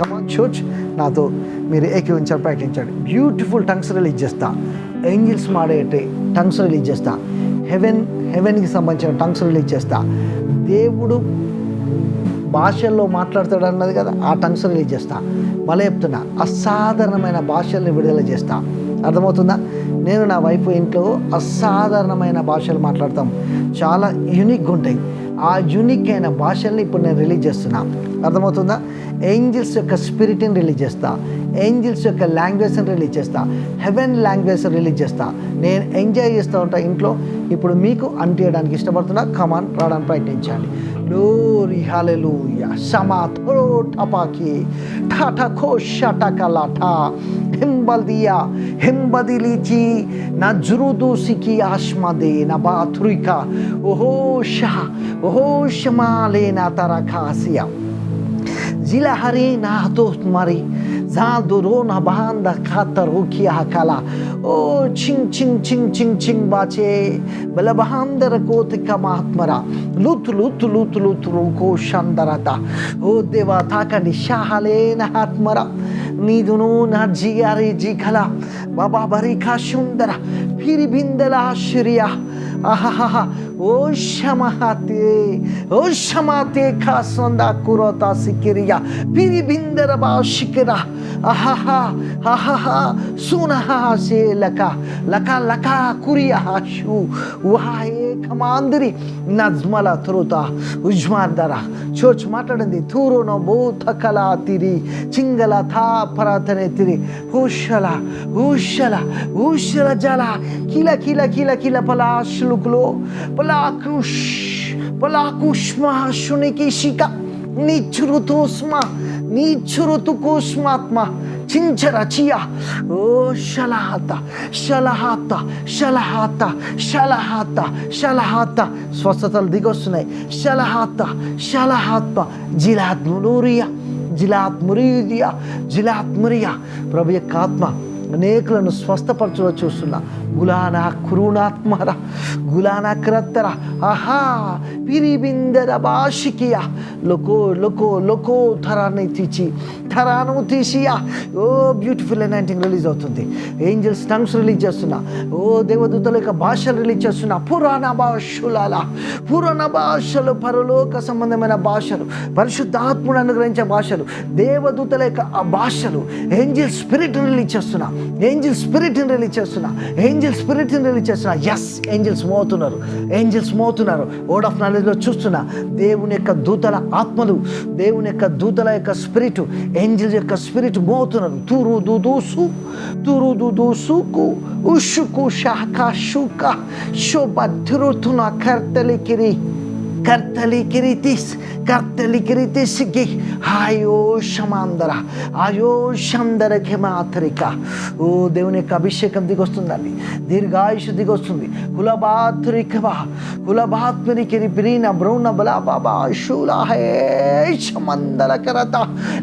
కమాన్ church, నాతో మీరు ఏకీవించాలి, ప్రకటించండి. బ్యూటిఫుల్ టంగ్స్ రిలీజ్ చేస్తా, ఏంజిల్స్ మాడే టంగ్స్ రిలీజ్ చేస్తా, హెవెన్కి సంబంధించిన టంగ్స్ రిలీజ్ చేస్తా. దేవుడు భాషల్లో మాట్లాడతాడు అన్నది కదా, ఆ టంగ్స్ రిలీజ్ చేస్తా. మళ్ళీ చెప్తున్నా, అసాధారణమైన భాషల్ని విడుదల చేస్తా. అర్థమవుతుందా? నేను నా వైఫ్ ఇంట్లో అసాధారణమైన భాషలు మాట్లాడతాం, చాలా యూనిక్గా ఉంటాయి. ఆ యూనిక్ అయిన భాషల్ని ఇప్పుడు నేను రిలీజ్ చేస్తున్నా. అర్థమవుతుందా? ఏంజిల్స్ యొక్క స్పిరిట్ని రిలీజ్ చేస్తా, ఏంజిల్స్ యొక్క లాంగ్వేజ్ని రిలీజ్ చేస్తా, హెవెన్ లాంగ్వేజ్ రిలీజ్ చేస్తా. నేను ఎంజాయ్ చేస్తూ ఉంటా ఇంట్లో. ఇప్పుడు మీకు అంటియడానికి ఇష్టపడుతున్నా. కమాన్, రావడానికి ప్రయత్నించండి. గ్లోరీ హల్లెలూయా. సమా థో టపాకి ఠాఠా ఖో షటకలాఠా హెంబల్దియా హెంబదిలిచి నా జురుదూసికి ఆశ్మదే నా బాథురిక ఓహోషా ఓహోషమాలే నా తరకాసియా జిలహరి నా హతోస్మరి జాదురో నా బాంద ఖాతరోకియా కలా ఓ చింగ్ చింగ్ చింగ్ చింగ్ చింగ్ బాచే బలబహాందర కోతిక మహాత్మరా లూతు లూతు లూతు లూతు రుకో షందరత. ఓ దేవా తాకండి. షాహలే నా ఆత్మరా నీదును నా జియారే జిఖల బాబా బరికా సుందర ఫిరి బిందల ఆశ్చర్య ఆహా ఓ షమాతే ఖాసందా కురతా సికిరియా ఫిరి బిందర బాషికరా ఆహా ఆహా సునహా సే లక లక లక కురియా షు వాహే కమాందరి నజ్మల త్రోతా ఉజ్మాదర. చోచ్ మాట్లాడింది. తూరునో బోతకల తిరి చింగల థా పరాతనే తిరి హూషల హూషల హూషల జల కిల కిల కిల కిల పలాశ్లుకులో పలాకుష్ పలాకుష్మా శునికి శిక నిచ్చురుతోస్మ నిచ్చురుతుకోస్మాత్మ చించరచియ. ఓ షలహాత షలహాత షలహాత షలహాత షలహాత. స్వస్థతలు దిగొస్తున్నాయి. షలహాత షలహాత్మ జిలాత్మురియా జిలాత్మురియా జిలాత్మురియా. ప్రభు యొక్క ఆత్మ అనేకులను స్వస్థపరచులో చూస్తున్నా. గులానా కురునాత్మర గులానా క్రత్తర ఆహా పిరిబిందర భాషికియా లోకో లోకో లోకో థరాన్ని తీసి థరాను తీసియా. ఓ బ్యూటిఫుల్ అనాయింటింగ్ రిలీజ్ అవుతుంది. ఏంజల్స్ టంగ్స్ రిలీజ్ చేస్తున్నా. ఓ దేవదూతల యొక్క భాషలు రిలీజ్ చేస్తున్నా. పురాణ భాషలు పరలోక సంబంధమైన భాషలు, పరిశుద్ధాత్ముడు అనుగ్రహించే భాషలు, దేవదూతల యొక్క ఆ భాషలు. ఏంజిల్ స్పిరిట్ని రిలీజ్ చేస్తున్నా. ఏంజిల్ స్పిరిట్ని రిలీజ్ చేస్తున్నా. ఏంజిల్ స్పిరిట్ని రిలీజ్ చేస్తున్నా. ఎస్, ఏంజిల్స్ మోతున్నారు. ఏంజిల్స్ మోతున్నారు. వర్డ్ ఆఫ్ నాలెడ్జ్లో చూస్తున్నా. దేవుని యొక్క దూతల ఆత్మలు, దేవుని యొక్క దూతల యొక్క స్పిరిట్, ఏంజిల్స్ యొక్క స్పిరిట్ మోతున్నారు. తురుదుదుసుకు ఉషుకు షాకా షుక శోభద్రుతున కర్తలికిరితిస్కి ఆయో షమాందర ఆయో షందర క్షమాతరిక. ఓ దేవుని యొక్క అభిషేకం దిగొస్తుందండి. దీర్ఘాయుషు దిగొస్తుంది. కులబాత్మరికిరి బిరీన బ్రౌన బలా బాబా శూలాహే షమందర కరత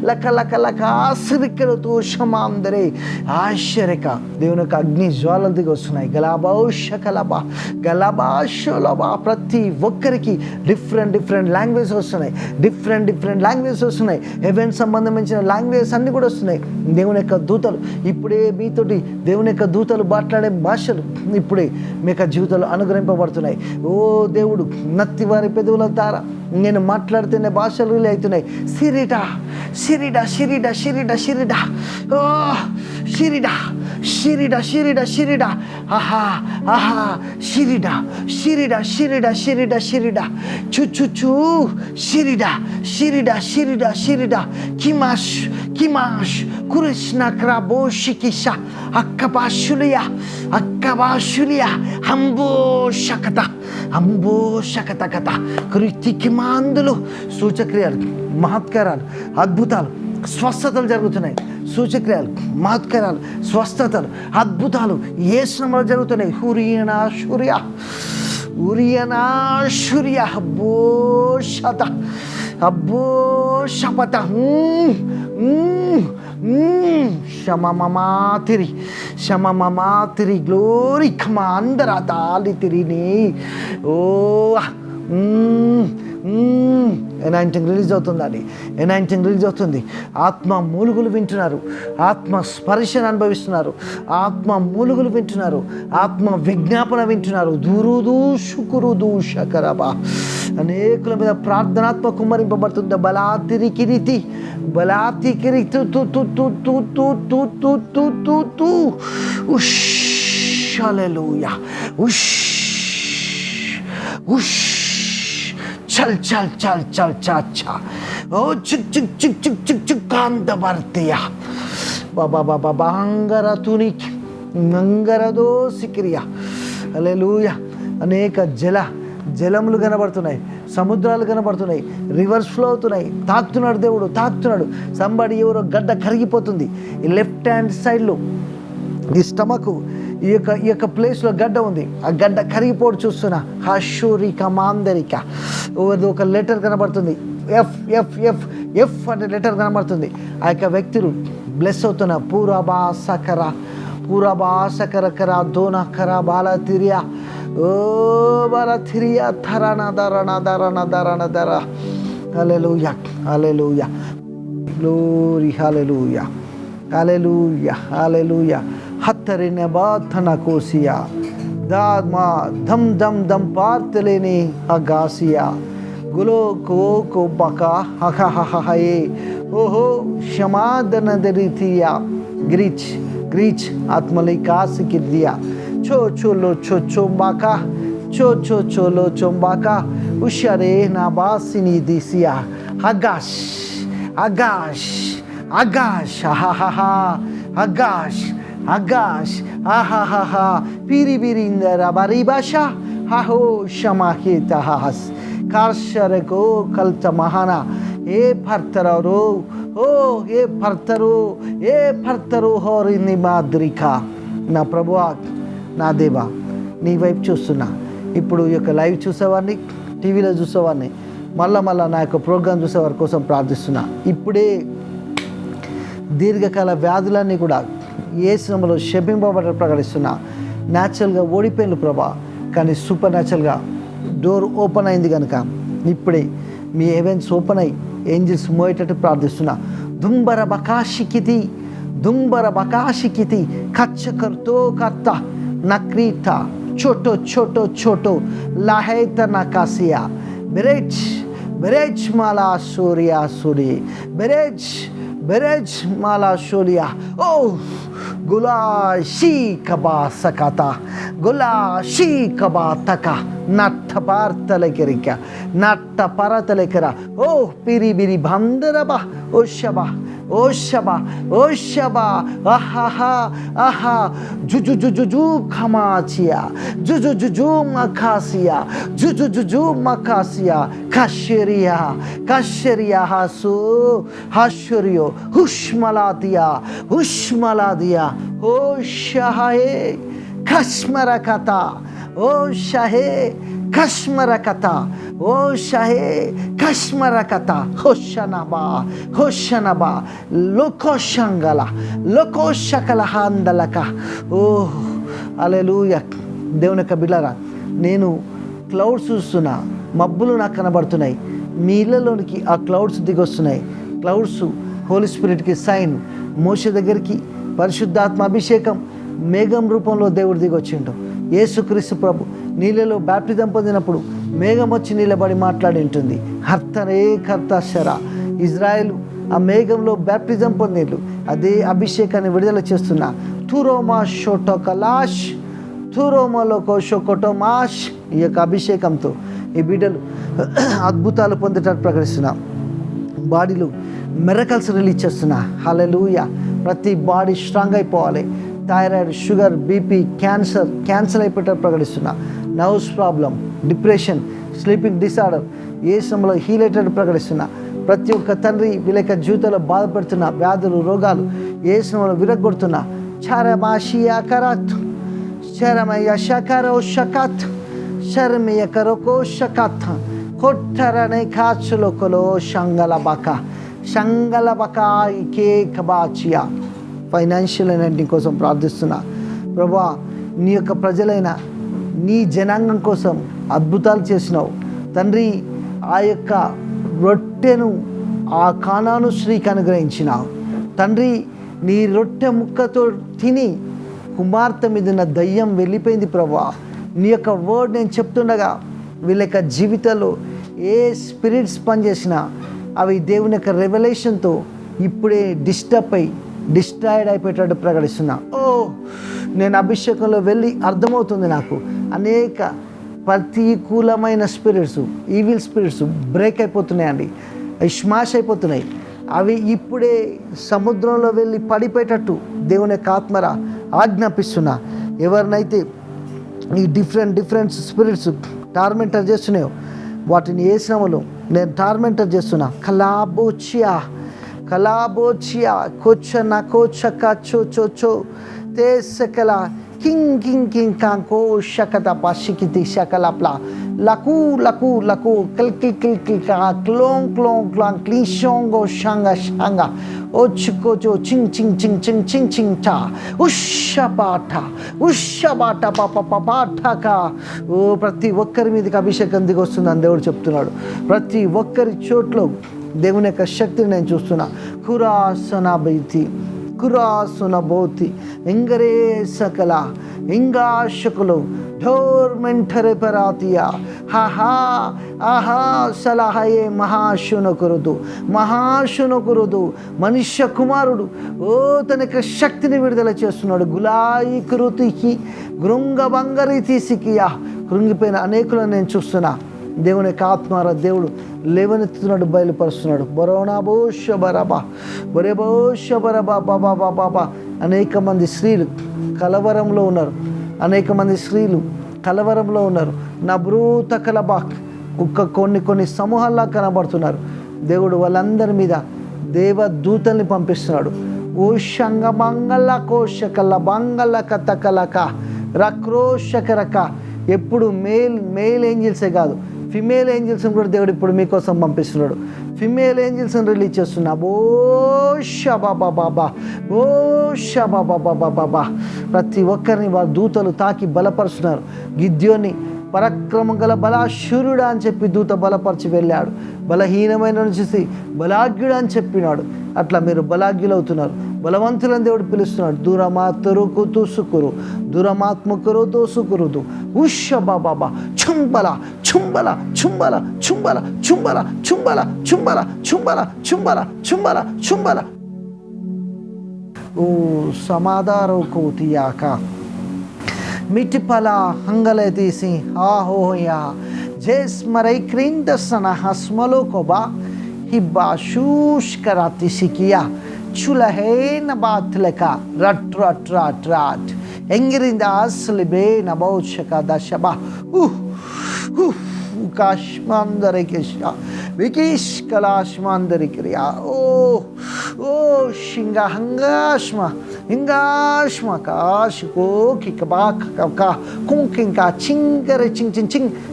లక లక లక ఆశ్రికలతో షమాందరే ఆశ్చర్యక. దేవుని యొక్క అగ్ని జ్వాలలు దిగొస్తున్నాయి. గలాబాషకలబా గలబాషలబా. ప్రతి ఒక్కరికి డిఫరెంట్ లాంగ్వేజ్ వస్తున్నాయి. డిఫరెంట్ లాంగ్వేజ్ వస్తున్నాయి. హెవెన్ సంబంధించిన లాంగ్వేజ్ అన్నీ కూడా వస్తున్నాయి. దేవుని యొక్క దూతలు ఇప్పుడే మీతోటి, దేవుని యొక్క దూతలు మాట్లాడే భాషలు ఇప్పుడే మీ యొక్క జీవితాలు అనుగ్రహింపబడుతున్నాయి. ఓ దేవుడు, నత్తివారి పెదవుల ద్వారా నేను మాట్లాడితేనే భాషలు రిలే అవుతున్నాయి. సిరిడా సిరిడా సిరిడా సిరిడా సిరిడా ఓ సిరిడా సిరిడా సిరిడా సిరిడా ఆహా ఆహా సిరిడా సిరిడా సిరిడా సిరిడా సిరిడా చుచుచు సిరిడా సిరిడా సిరిడా సిరిడా కిమాష్ కిమాష్ కృష్ణ క్రాబోషికిష అక్కబాషులియా అక్కబాషులియా అంబోషకత అంబోషకత కృతికి మాందులు సూచక్రియలు, మహత్కారాలు, అద్భుతాలు, స్వస్థతలు జరుగుతున్నాయి. సూచక్రియలు, మహత్కారాలు, స్వస్థతలు, అద్భుతాలు యేసునామములో జరుగుతున్నాయి. హురియనా అబ్బోషత అబ్బోషపత శమమమాతిరి గ్లోరీ కమాందర తాలి తిరిని. ఓ ఎనాయింటింగ్ రిలీజ్ అవుతుందండి, ఎనాయింటింగ్ రిలీజ్ అవుతుంది. ఆత్మ మూలుగులు వింటున్నారు, ఆత్మ స్పర్శను అనుభవిస్తున్నారు, ఆత్మ మూలుగులు వింటున్నారు, ఆత్మ విజ్ఞాపన వింటున్నారు. దురుదు శుకురుదు శకరబా అనేకుల మీద ప్రార్థనాత్మ కుమ్మరింపబడుతుంది. బలాతిరి కిరీతి బలాతి కిరీతి ఉష్ హల్లెలూయా ఉష్ ఉష్ చల్ చల్ చల్ చల్ చా ఓ చిక్ చిక్ చిక్ చిక్ చిక్ చిక్ కాంత భర్తీయా బాబా బాబా బాంగరతుని మంగరదో సిక్రియా హల్లెలూయా. అనేక జలములు కనబడుతున్నాయి, సముద్రాలు కనబడుతున్నాయి, రివర్స్ ఫ్లో అవుతున్నాయి. తాకుతున్నాడు దేవుడు, తాకుతున్నాడు. సంబడి ఎవరో గడ్డ కరిగిపోతుంది. ఈ లెఫ్ట్ హ్యాండ్ సైడ్లో ఈ స్టమక్ ఈ యొక్క ప్లేస్లో గడ్డ ఉంది. ఆ గడ్డ కరిగిపోవడం చూస్తున్నా. హషూరిక మాందరిక ఒక లెటర్ కనబడుతుంది. ఎఫ్ ఎఫ్ ఎఫ్ ఎఫ్ అనే లెటర్ కనబడుతుంది. ఆ యొక్క వ్యక్తులు బ్లెస్ అవుతున్న పూరబాసకర దోనకర బాలతిరియా ఓ బాలతిరియా ధరణ ధరణ ధరణ ధరణ ధర హల్లెలూయా హల్లెలూయా గ్లోరీ హల్లెలూయా హల్లెలూయా హల్లెలూయా. హత్తరిన బాధన కోసియా దామా ధమ్ ధమ్ ధమ్ పార్తలేని అగాసియా గులో కో బకా హహహహయే ఓహో క్షమాదన దరితియా గ్రీచ్ గ్రీచ్ ఆత్మలికాసి కిర్దియా చో చోలో చో చోంబాకా చో చో చోలో చోంబాకా ఉషరే నా బాసిని దిసియా అగాష్ అగాష్ అగాష్ అహహహా అగాష్ అగాష్ ఆహాహా పిరిబిరిందర బరిబాషా హహో షమాహితహాస్ కార్షరకో కల్త మహాన ఏ భర్తరో ఓ ఏ భర్తరు హోరిని మాద్రిక. నా ప్రభువా నా దేవా నీ వైపు చూస్తున్నా. ఇప్పుడు ఈ యొక్క లైవ్ చూసేవాడిని, టీవీలో చూసేవాడిని, మళ్ళా నా యొక్క ప్రోగ్రాం చూసేవారి కోసం ప్రార్థిస్తున్నా. ఇప్పుడే దీర్ఘకాల వ్యాధులన్నీ కూడా యేసునామములో శపింపబడ ప్రకటిస్తున్నా. న్యాచురల్గా ఓడిపోయిన ప్రభా, కానీ సూపర్ న్యాచురల్గా డోర్ ఓపెన్ అయింది కనుక ఇప్పుడే మీ హెవెన్స్ ఓపెన్ అయ్యి ఏంజిల్స్ మోయేటట్టు ప్రార్థిస్తున్నా. దుంబర బకాషికితి కచ్చకర్తో కర్త నక్రీత చోటో చోటో చోటో లహైత నకాసియా బెరేజ్ మాలా సూర్యా సూరి బెరేజ్ మాలా సూర్యా ఓ గులాషీ కబా సకత గులాషీ కబా తక నట్ట పరతలెకర ఓ పిరి బందరబా ఓ శబా ఆహా ఆహా జుజు ఖమాచియా జుజు మకాసియా కషరియా హషరియో హుష్మలాదియా ఓ షహే కష్మరకత ఓ షహే కష్మరకత ఓ షహే కష్మరకత హోషనబా లోకోషకల హాందలక ఓ హల్లెలూయా. దేవుని యొక్క బిడ్డలారా, నేను క్లౌడ్స్ చూస్తున్నా, మబ్బులు నాకు కనబడుతున్నాయి. మీ ఇళ్ళలోనికి ఆ క్లౌడ్స్ దిగొస్తున్నాయి. క్లౌడ్స్ హోలీ స్పిరిట్కి సైన్. మోషే దగ్గరికి పరిశుద్ధాత్మ అభిషేకం మేఘం రూపంలో దేవుడు దిగొచ్చిండు. యేసుక్రీస్తు ప్రభు నీళ్ళలో బ్యాప్టిజం పొందినప్పుడు మేఘం వచ్చి నిలబడి మాట్లాడి ఉంటుంది. హర్తరే కర్తాశర ఇజ్రాయెల్ ఆ మేఘంలో బ్యాప్టిజం పొందిండ్రు. అదే అభిషేకాన్ని విడుదల చేస్తున్నా. తురోమా షోటోకలాష్ తురోమలోకో షోకోటోమాష్ ఈ యొక్క అభిషేకంతో ఈ బిడ్డలు అద్భుతాలు పొందేటట్టు ప్రకటిస్తున్నా. బాడీలో మిరకల్స్ రిలీజ్ చేస్తున్నా. హల్లెలూయా. ప్రతి బాడీ స్ట్రాంగ్ అయిపోవాలి. థైరాయిడ్, షుగర్, బీపీ, క్యాన్సర్ అయిపోయేటట్టు ప్రకటిస్తున్నా. Nerves problem, depression, sleeping disorder ఏ సమయంలో హీల్ అయ్యేటట్టు ప్రకటిస్తున్నా. ప్రతి ఒక్క తండ్రి వీళ్ళ యొక్క జీవితంలో బాధపడుతున్న వ్యాధులు, రోగాలు ఏ సమయంలో విరగొడుతున్నా. చరమాషియా కరాత్ శరమయ షకరో షకాత్ శర్మయ కరోకో షకాత్ కొట్టరనే కాచులోకలో షంగలబక కే కబాచియా. ఫైనాన్షియల్ ఎనర్జీ కోసం ప్రార్థిస్తున్నా. ప్రభా, నీ యొక్క ప్రజలైన నీ జనాంగం కోసం అద్భుతాలు చేసినావు తండ్రి. ఆ యొక్క రొట్టెను ఆ కానాను స్త్రీకి అనుగ్రహించినావు తండ్రి. నీ రొట్టె ముక్కతో తిని కుమార్తె మీద ఉన్న దయ్యం వెళ్ళిపోయింది ప్రభువా. నీ యొక్క వర్డ్ నేను చెప్తుండగా వీళ్ళ యొక్క జీవితంలో ఏ స్పిరిట్స్ పనిచేసినా అవి దేవుని యొక్క రెవల్యూషన్తో ఇప్పుడే డిస్ట్రాయిడ్ అయిపోయేటట్టు ప్రకటిస్తున్నా. నేను అభిషేకంలో వెళ్ళి అర్థమవుతుంది నాకు. అనేక ప్రతికూలమైన స్పిరిట్స్, ఈవిల్ స్పిరిట్స్ బ్రేక్ అయిపోతున్నాయండి, అవి స్మాష్ అయిపోతున్నాయి. అవి ఇప్పుడే సముద్రంలో వెళ్ళి పడిపోయేటట్టు దేవుని యొక్క ఆత్మరా ఆజ్ఞాపిస్తున్నా. ఎవరినైతే ఈ డిఫరెంట్ స్పిరిట్స్ టార్మెంటర్ చేస్తున్నాయో వాటిని వేసినవలో నేను టార్మెంటర్ చేస్తున్నా. కలాబోచియా కోచన కోచక చో తేసకల కింగ్ కాంకో షకత పషికితి షకలప్లా లకు కిల్ క్లోంగ్ క్లీషోంగో షంగ ఓచుకోచో చింగ్ చా ఉషబాట పాఠక. ప్రతి ఒక్కరి మీదకి అభిషేకం దిగొస్తుందని దేవుడు చెప్తున్నాడు. ప్రతి ఒక్కరి చోట్ల దేవుని యొక్క శక్తిని నేను చూస్తున్నా. కురాసునబోతి ఎంగరే సకల ఇంగాశకులు ఢోర్మెంఠరే పరాతియా ఆహా సలహయే మహాశునకురుదు మనుష్య కుమారుడు తన యొక్క శక్తిని విడుదల చేస్తున్నాడు. గులాయి కృతికి గృంగ బంగరి తీసికియా కృంగిపోయిన అనేకులను నేను చూస్తున్నా. దేవుని యొక్క ఆత్మార దేవుడు లేవనెత్తుతున్నాడు, బయలుపరుస్తున్నాడు. బొరేబోషబరబా. అనేక మంది స్త్రీలు కలవరంలో ఉన్నారు. నా బ్రూత కలబాక్ కొన్ని సమూహాల్లా కనబడుతున్నారు. దేవుడు వాళ్ళందరి మీద దేవదూతల్ని పంపిస్తున్నాడు. ఓషంగ మంగళ కోశకల బంగళ కథకలక రక్రోషకరక. ఎప్పుడు మేల్ ఏంజిల్సే కాదు, ఫిమేల్ ఏంజిల్స్ని కూడా దేవుడు ఇప్పుడు మీకోసం పంపిస్తున్నాడు. ఫిమేల్ ఏంజిల్స్ని రిలీజ్ చేస్తున్నా. బోషబాబా. ప్రతి ఒక్కరిని వారి దూతలు తాకి బలపరుస్తున్నారు. గిద్యోని పరాక్రమం గల బలాశూరుడా అని చెప్పి దూత బలపరిచి వెళ్ళాడు. బలహీనమైన చూసి బలాగ్యుడు అని చెప్పినాడు. అట్లా మీరు బలాగ్యులవుతున్నారు. బలవంతులను దేవుడు పిలుస్తున్నాడు. దురమాత్మకురు దోసుకురుదు ఉషబాబా చుంబల చుంబల చుంబల చుంబల చుంబల చుంబల చుంబల చుంబల చుంబల చుంబల చుంబల. ఓ సమాధారో కోతియాక మిటిపల హంగలే తీసి ఆహోయా జేస్మరై క్రిందసన హస్మలో కొబా హిబ్బా శూష్కరాతి సికియా చులహేన బాత్లక రట్ ఎంగిరింద అస్లిబే నబౌచక దశబా కాశ్మాందరికేష వికేష్ కలాశ్మాందరిక్రియా ఓ షింగ hingaashma kaashiko kikabaka kunkinka chingare ching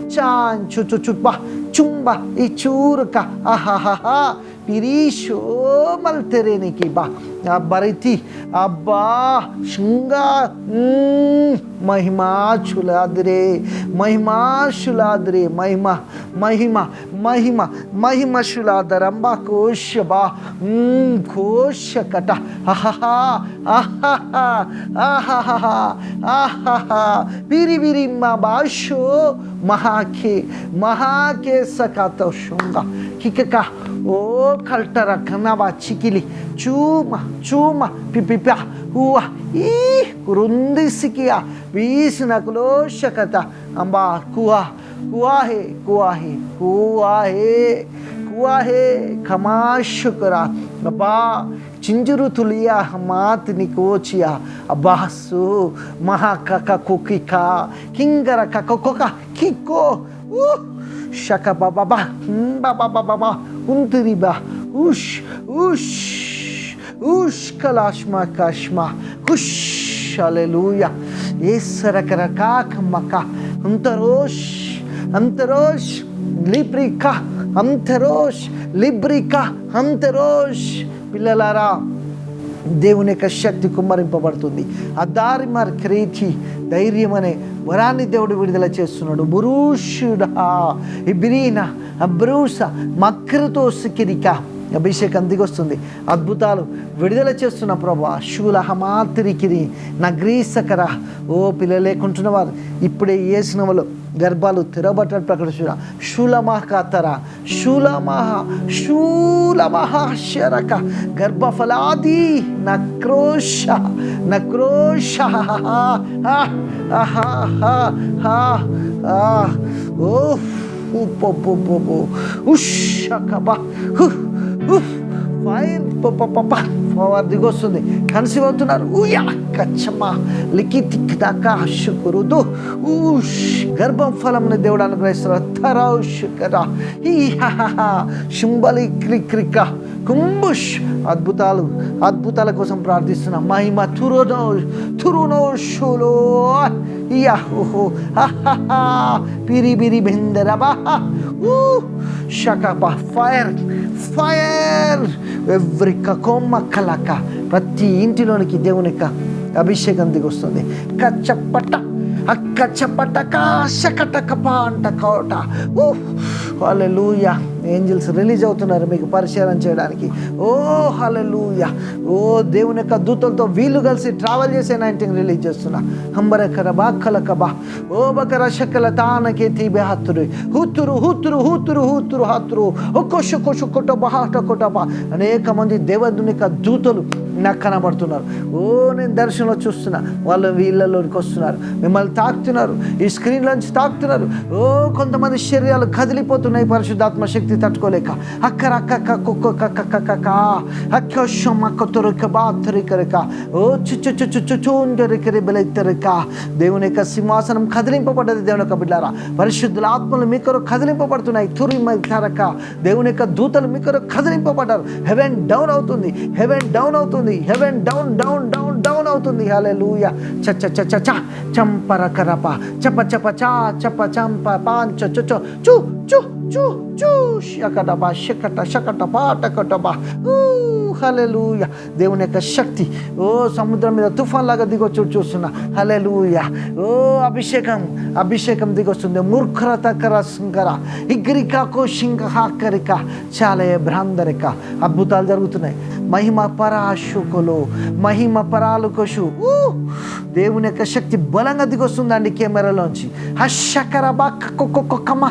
chan chuchuchba chumba ichurka ahahaha pirisho maltereniki ba bariti abba shinga महिमाशुलाद्रे महिमा शुलादरंबा कोशबा कोशकटा आहा बिरी बिरी बाशो महाके सकातो शुंगा किकका ओ कल्टर कनाबा चिकिली चूमा पिपिपा हुआ ई कुरुंदिसिकिया बीसनकुलो शकता अंबा कुआ है कमाशुकरा अब्बा चिंजुरु तुलिया हमात निकोचिया अब्बासु महाकाका कुकिका किंगरा काकोका किको शका बाबा उंतरिबा उश कलाश्मा हुश हालेलुया येसरकरकाक मका अंतरोश लिब्रिका अंतरोश పిల్లలారా దేవుని యొక్క శక్తి కుమ్మరింపబడుతుంది. ఆ దారి మరి క్రీచి ధైర్యం అనే వరాన్ని దేవుడు విడుదల చేస్తున్నాడు. బురూషుడా ఇబ్రీన అబ్రూస మక్రతో సికిరిక అభిషేకం దిగొస్తుంది. అద్భుతాలు విడుదల చేస్తున్న ప్రభా. శూలహమాతిరికిరి నగ్రీసకర. ఓ పిల్లలు లేకుంటున్న వారు ఇప్పుడే ఏసునవలో గర్భాలు తెరబట్టని ప్రకటిస్తున్న శూలమహకతర శూలమహశరక గర్భఫలాది నక్రోష నక్రోష ఓ ఫైర్ పవర్ దిగొస్తుంది. కన్సీవ్ అవుతున్నారు. ఊయా కచ్చమ్మా లిఖితిక్కురుదు గర్భం ఫలంని దేవుడు అనుగ్రహిస్తున్నారు. తరౌషుకరా శుంబలి క్రిక్రిక కుంబుష్ అద్భుతాల కోసం ప్రార్థిస్తున్నా. మహిమ తురునోషులో పిరిబిరి బెందరబా షకబా ఫైర్ ఎవ్రీ కకోమ్మ కలక. ప్రతి ఇంటిలోనికి దేవుని యొక్క అభిషేకం దిగొస్తుంది. కచ్చపట్ట అక్కచ్చపట్టక శకటకప అంట కోట. హల్లెలూయా. ఏంజిల్స్ రిలీజ్ అవుతున్నారు మీకు పరిశీలన చేయడానికి. ఓ హల్లెలూయా. ఓ దేవుని యొక్క దూతలతో వీళ్ళు కలిసి ట్రావెల్ చేసే 19 రిలీజ్ చేస్తున్నా. హంబరకర బాక్కలకబా ఓ బకర శకల తానకే తీబే హత్తురు హుత్తురు హుత్తురు హుత్తురు హుత్తురు హత్తురు ఒక్కొషు కొట్ట బహాట కొట్టబా. అనేక మంది దేవుని యొక్క దూతలు నాకు కనబడుతున్నారు. ఓ నేను దర్శనంలో చూస్తున్నా. వాళ్ళు వీళ్ళలోకి వస్తున్నారు, మిమ్మల్ని తాకుతున్నారు, ఈ స్క్రీన్లోంచి తాకుతున్నారు. ఓ కొంతమంది శరీరాలు కదిలిపోతున్నాయి పరిశుద్ధాత్మ శక్తి తట్టుకోలేక. ఓ చుచుచుచుచుచుండరికరిక. దేవుని యొక్క సింహాసనం కదిలింపబడ్డది. దేవుని యొక్క బిడ్డారా, పరిశుద్ధుల ఆత్మలు మీ కొరకు కదిలింపబడుతున్నాయి. తురిమరక దేవుని యొక్క దూతలు మీ కొరకు కదిలింపబడ్డారు. హెవెన్ డౌన్ అవుతుంది, హెవెన్ డౌన్ అవుతుంది, heaven down down down down అవుతుంది. హల్లెలూయా. చ చ చ చ చంపరకరప చప చప చ చప చంప పాంచ చ చ చు చు చు చు శకటబా శకట శకట పాటకటబా. హల్లెలూయా. దేవుని యొక్క శక్తి ఓ సముద్రం మీద తుఫాన్ లాగా దిగొచ్చు చూస్తున్నా. హల్లెలూయా. ఓ అభిషేకం దిగొస్తుంది. మూర్ఖరతకర శంకర ఇగ్రికాకో సింహాకరిక చాలే భ్రాందరిక. అద్భుతాలు జరుగుతున్నాయి. మహిమ పరాశుకులు మహిమ పరాలుకొషు. దేవుని యొక్క శక్తి బలంగా దిగొస్తుందండి కెమెరాలోంచి. హషకరబాక కొక్కొక్కమ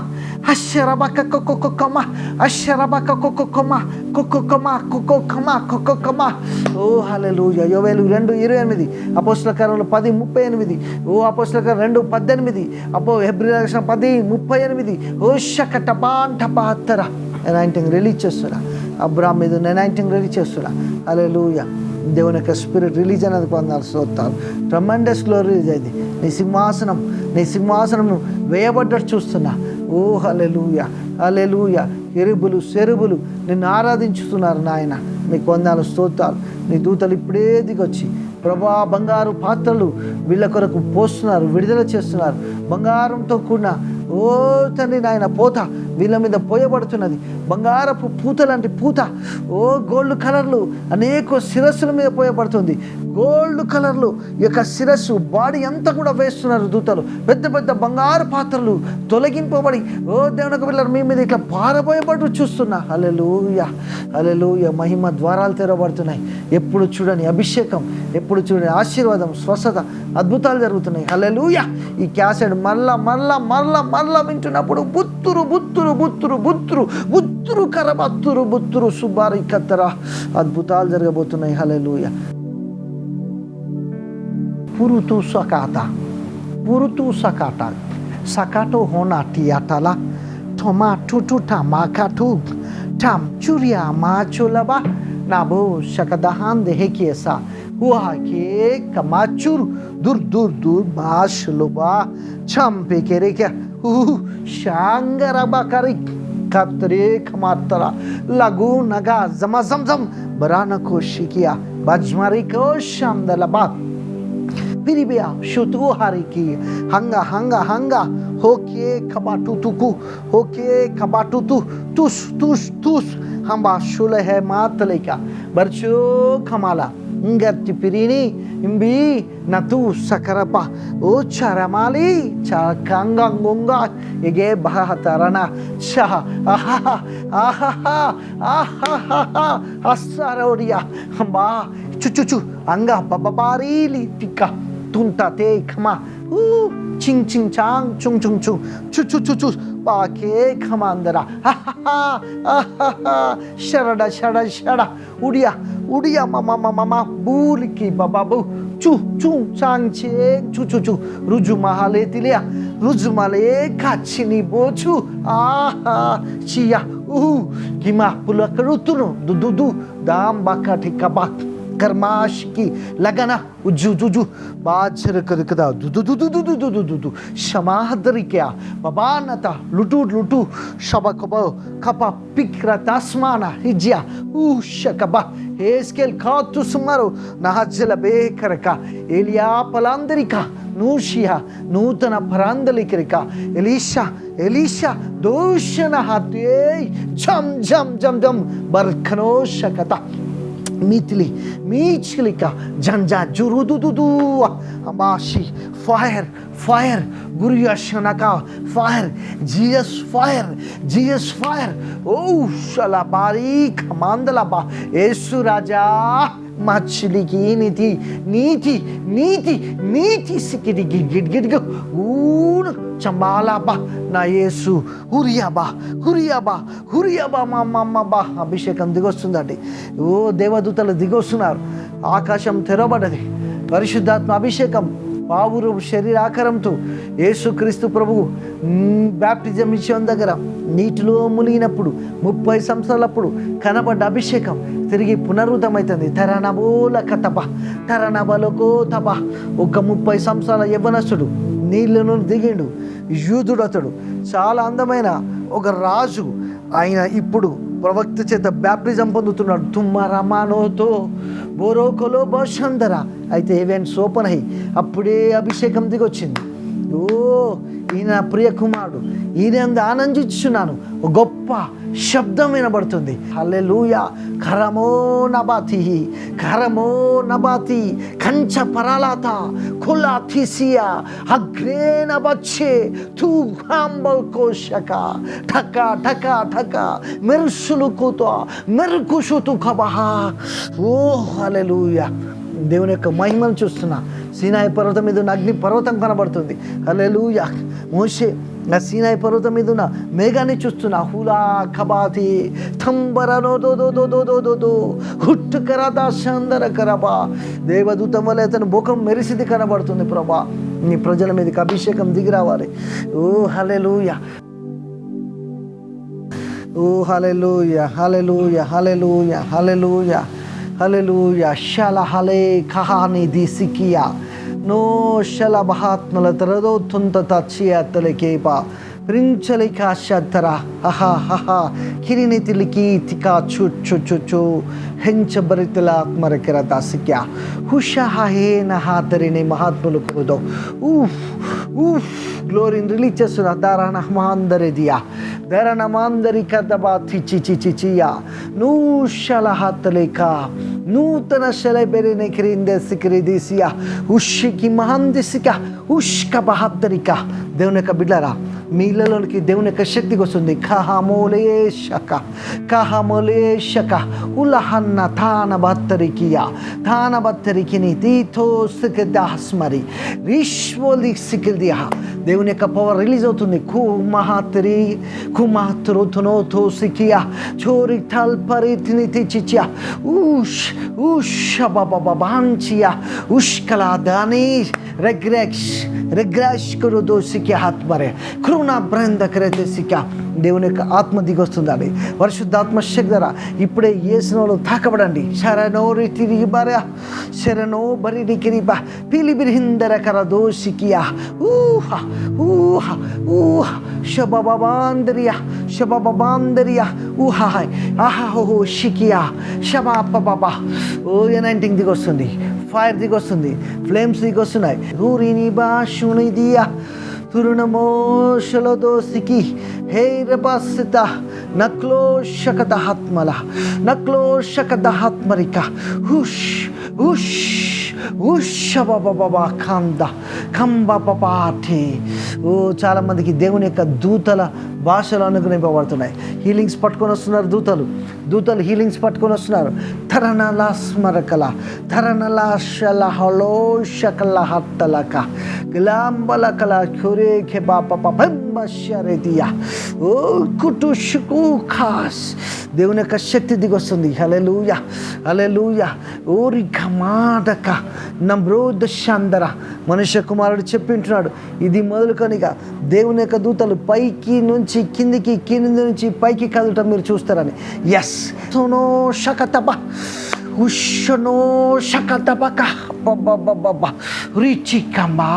హషరబాక కొక్కొక్కమ హషరబాక కొక్కొక్కమ కొక్కొక్కమ కొక్కొక్కమ కొక్కొక్కమ. ఓ హల్లెలూయా. యోవేలు 2:28, అపోస్తల కార్యాలు 10:38, ఓ అపోస్తల కార్యాలు 2:18, హెబ్రీయుల రాసిన 10:38. ఓ షకటపాంటపాతర 19 రిలీజ్ చేస్తున్నా. అబ్రాహాం మీద 19 రిలీజ్ చేస్తున్నా. హల్లెలూయా. దేవుని యొక్క స్పిరిట్ రిలీజ్ అనేది పొందాలి. స్తోత్రాలు. ట్రమెండస్ గ్లోరీ రిలీజ్ అయింది. నీ సింహాసనం వేయబడ్డట్టు చూస్తున్నా. ఓ హల్లెలూయా హల్లెలూయా. ఎరుబులు సెరుబులు నిన్ను ఆరాధించుతున్నారు నాయన. మీకు వందనాలు స్తోత్రాలు. నీ దూతలు ఇప్పుడే దిగొచ్చి ప్రభా బంగారు పాత్రలు వీళ్ళ కొరకు పోస్తున్నారు, విడుదల చేస్తున్నారు. బంగారంతో కూడిన ఓ తండ్రి నాయన పోత వీళ్ళ మీద పోయబడుతున్నది. బంగారపు పూత లాంటి పూత. ఓ గోల్డ్ కలర్లు అనేక శిరస్సుల మీద పోయబడుతుంది. గోల్డ్ కలర్లు యొక్క శిరస్సు బాడీ అంతా కూడా వేస్తున్నారు దూతలు. పెద్ద పెద్ద బంగారు పాత్రలు తొలగింపబడి ఓ దేవునికి వెళ్ళారు మీ మీద ఇట్లా పారబోయబడి చూస్తున్నా. హల్లెలూయా హల్లెలూయా. మహిమ ద్వారాలు తెరవబడుతున్నాయి. ఎప్పుడు చూడని అభిషేకం, ఎప్పుడు చూడని ఆశీర్వాదం, స్వస్థత, అద్భుతాలు జరుగుతున్నాయి. హల్లెలూయా. ఈ క్యాసెట్ మరలా మరలా మరలా మరలా వింటున్నప్పుడు బుత్తురు బుత్తురు బుత్తురు బుత్తురు బుత్తురు కరబత్తురు బుత్తురు సుబారి కత్తర అద్భుతాలు జరగబోతున్నాయి. హల్లెలూయా. పురుతు సకాట సకాటో హోనా టియాటలా టొమా టుటు టమాకాటు టం Churia మాచులబా నాబో శకదహాన్ దేహేకియసా huake kamachur dur bashluba champe kereka shangara bakari katre kamatara lagu naga zamazamzam barana ko shikia bajmari ko shamdalaba piribia shutu hariki hanga hoke kabatutuku hoke kabatutu tus hamba shule hai matleka barcho kamala ngati pirini imbi natu sakarapa o charamali chakanga ngonga ege bahatarana cha ahaha ahaha ahaha asarodia hamba chuchuchu anga babarili tika tunta te khama ching ching chang chung chung chung chu chu chu chu ba ke khamandara ha ha ha ha sharada shara shara udia mama mama buliki bababu chu chung chang che chu chu chu ruju mahale tilia ruju male kachini bochu aha chia gima pulakarutuno du dam bakatika bak कर्माशकी लगना उज्जु बाजर करकदा दुदुदुदुदुदुदुदु समाहदरी क्या बबानता लुटू शबकब कपा पिक्रा तस्माना हिजिया उशकबा Haskell खातु सुमरो नहजल बेकरका एलिया पलांदरिका नूशिया नूतन परांदलिकरिका Elisha दोषण हाते झम झम झम झम बरखनो शकता मीतली मीचलिका झंझा जुरुदुदुदु अमाशी फायर गुरियाशनका फायर जीसस फायर ओ शलाबारी कमांदलाबा येसु राजा मछली की नीति सिकिडी गिड ऊन चंबालाबा ना येसु హురియాబా మా అభిషేకం దిగొస్తుందండి. ఓ దేవదూతలు దిగొస్తున్నారు. ఆకాశం తెరవబడ్డది. పరిశుద్ధాత్మ అభిషేకం పావురు శరీరాకారంతో యేసుక్రీస్తు ప్రభువు బ్యాప్టిజం ఇచ్చే దగ్గర నీటిలో మునిగినప్పుడు 30 సంవత్సరాలప్పుడు కనబడ్డ అభిషేకం తిరిగి పునరుద్ధమైతుంది. తరణబలకో తప ఒక 30 సంవత్సరాల యవ్వనస్తుడు నీళ్ళను దిగిండు. యూదుడు అతడు, చాలా అందమైన ఒక రాజు. ఆయన ఇప్పుడు ప్రవక్త చేత బ్యాప్టిజం పొందుతున్నాడు. తుమ్మ రమానోతో బోరోకోలో బోషందర అయితే ఈవెంట్ ఓపెన్ అయ్యి అప్పుడే అభిషేకం దిగొచ్చింది. ఓ ఈయన ప్రియ కుమారుడు, ఈయన ఆనందించున్నాను. గొప్ప శబ్దం వినబడుతుంది. హల్లెలూయా. కరమో నబాతి కంచ పరాలాత కులా తీసియా అగ్రే నబచ్చే తూ హాంబల్ కోశక ఠకా ఠకా ఠకా మెరుకుషుతు కబహా. ఓ హల్లెలూయా. దేవుని యొక్క మహిమను చూస్తున్నా. సీనాయి పర్వతం మీద ఉన్న అగ్ని పర్వతం కనబడుతుంది. హల్లెలూయా. మోషే ఆ సీనాయి పర్వతం మీద ఉన్న మేఘాన్ని చూస్తున్నా. హులా కబాతి థంబరనోదో హుట్టు కరాదా శాందర కరబా. దేవదూతం వల్ల అతను ముఖం మెరిసిది కనబడుతుంది. ప్రభా, నీ ప్రజల మీదకి అభిషేకం దిగి రావాలి. ఓ హల్లెలూయా, ఓ హల్లెలూయా, హల్లెలూయా, హల్లెలూయా, హల్లెలూయా, హల్లెలూయా. షలా హలే కహాని దిసికియా నో షల బహాత్మల తరదో తుంత తచ్చియా తలకేపా ప్రించలికా షత్తర హహా హహా కిరిని తిలికి తికా చు హెంచబరితల ఆత్మరకెర దాసిక్యా హుషహే నహాతరిని మహాత్ములు కుదో ఊఫ్ గ్లోరీని రిలీజ్ చేస్తున్న ధరణమాందరి కదబా చిచియా నూషలహతలేక నూతన శలబెరిని క్రిందే సిక్రిదిసియా ఉష్కి మహాందిసిక ఉష్క బహాద్దరిక. దేవుని యొక్క బిడ్డలారా, మీలోనికి దేవుని యొక్క శక్తికి వస్తుంది. కహమోలేషక ఉలహన్న తానబత్తరికిని తీతో సికిదాస్మరి రిష్వోలి సికిల్దియా. దేవుని యొక్క పవర్ రిలీజ్ అవుతుంది. కుమాత్రుతునోతో సికియా చోరి తల్పరితిని తెచ్చియా ఉషబాబాంచియా ఉష్కలా దాని రెగ్రాష్ కరుదో సిక్యా హాత్మరే కృణా బ్రంద కరేతే సిక్యా. దేవుని యొక్క ఆత్మ దిగొస్తుందండి. పరిశుద్ధాత్మ శక్తి ద్వారా ఇప్పుడే యేసులో తాకబడండి. శరణోరి తిరిగి బరా శరణో బరిడి కిరిబా పిలిబిరిహిందర కరదో సికియా ఊహా ఊహా ఊహా శబబాందరియా ఊహాయ్ ఆహా హో షికియా షబా బాబా. ఓ ఎనైంటింగ్ దిగొస్తుంది, ఫైర్ దిగొస్తుంది, ఫ్లేమ్స్ దిగొస్తున్నాయి. రూరిని బాషుని దియా తురుణమోషలదోసికి హే రబాసిత నక్లోషకదహాత్మల నక్లోషకదహాత్మరిక హుష్ హుష్ ఉషబబబా కంద కంబపాటి. చాలా మందికి దేవుని యొక్క దూతల భాషలు అనుగ్రహింపబడుతున్నాయి. హీలింగ్స్ పట్టుకొని వస్తున్నారు దూతలు హీలింగ్స్ పట్టుకొని వస్తున్నారు. తరణలా స్మరకల తరణలా షలహలోషకల హట్టలక గ్లాంబలకల ఖురే ఖెబాపపంబశరేదియా ఓ కుటుషుకు ఖాస్. దేవుని యొక్క శక్తి దిగొస్తుంది. హల్లెలూయా హల్లెలూయా. ఓరిక మాటక నమ్రోద శాందర. మనుష్య కుమారుడు చెప్పింటున్నాడు, ఇది మొదలుకొనిగా దేవుని యొక్క దూతలు పైకి నుంచి కిందికి, కింది నుంచి పైకి కదలటం మీరు చూస్తారని. Yes Sono శకతబ ఉషనో శకతబక బబబబబ రిచికమా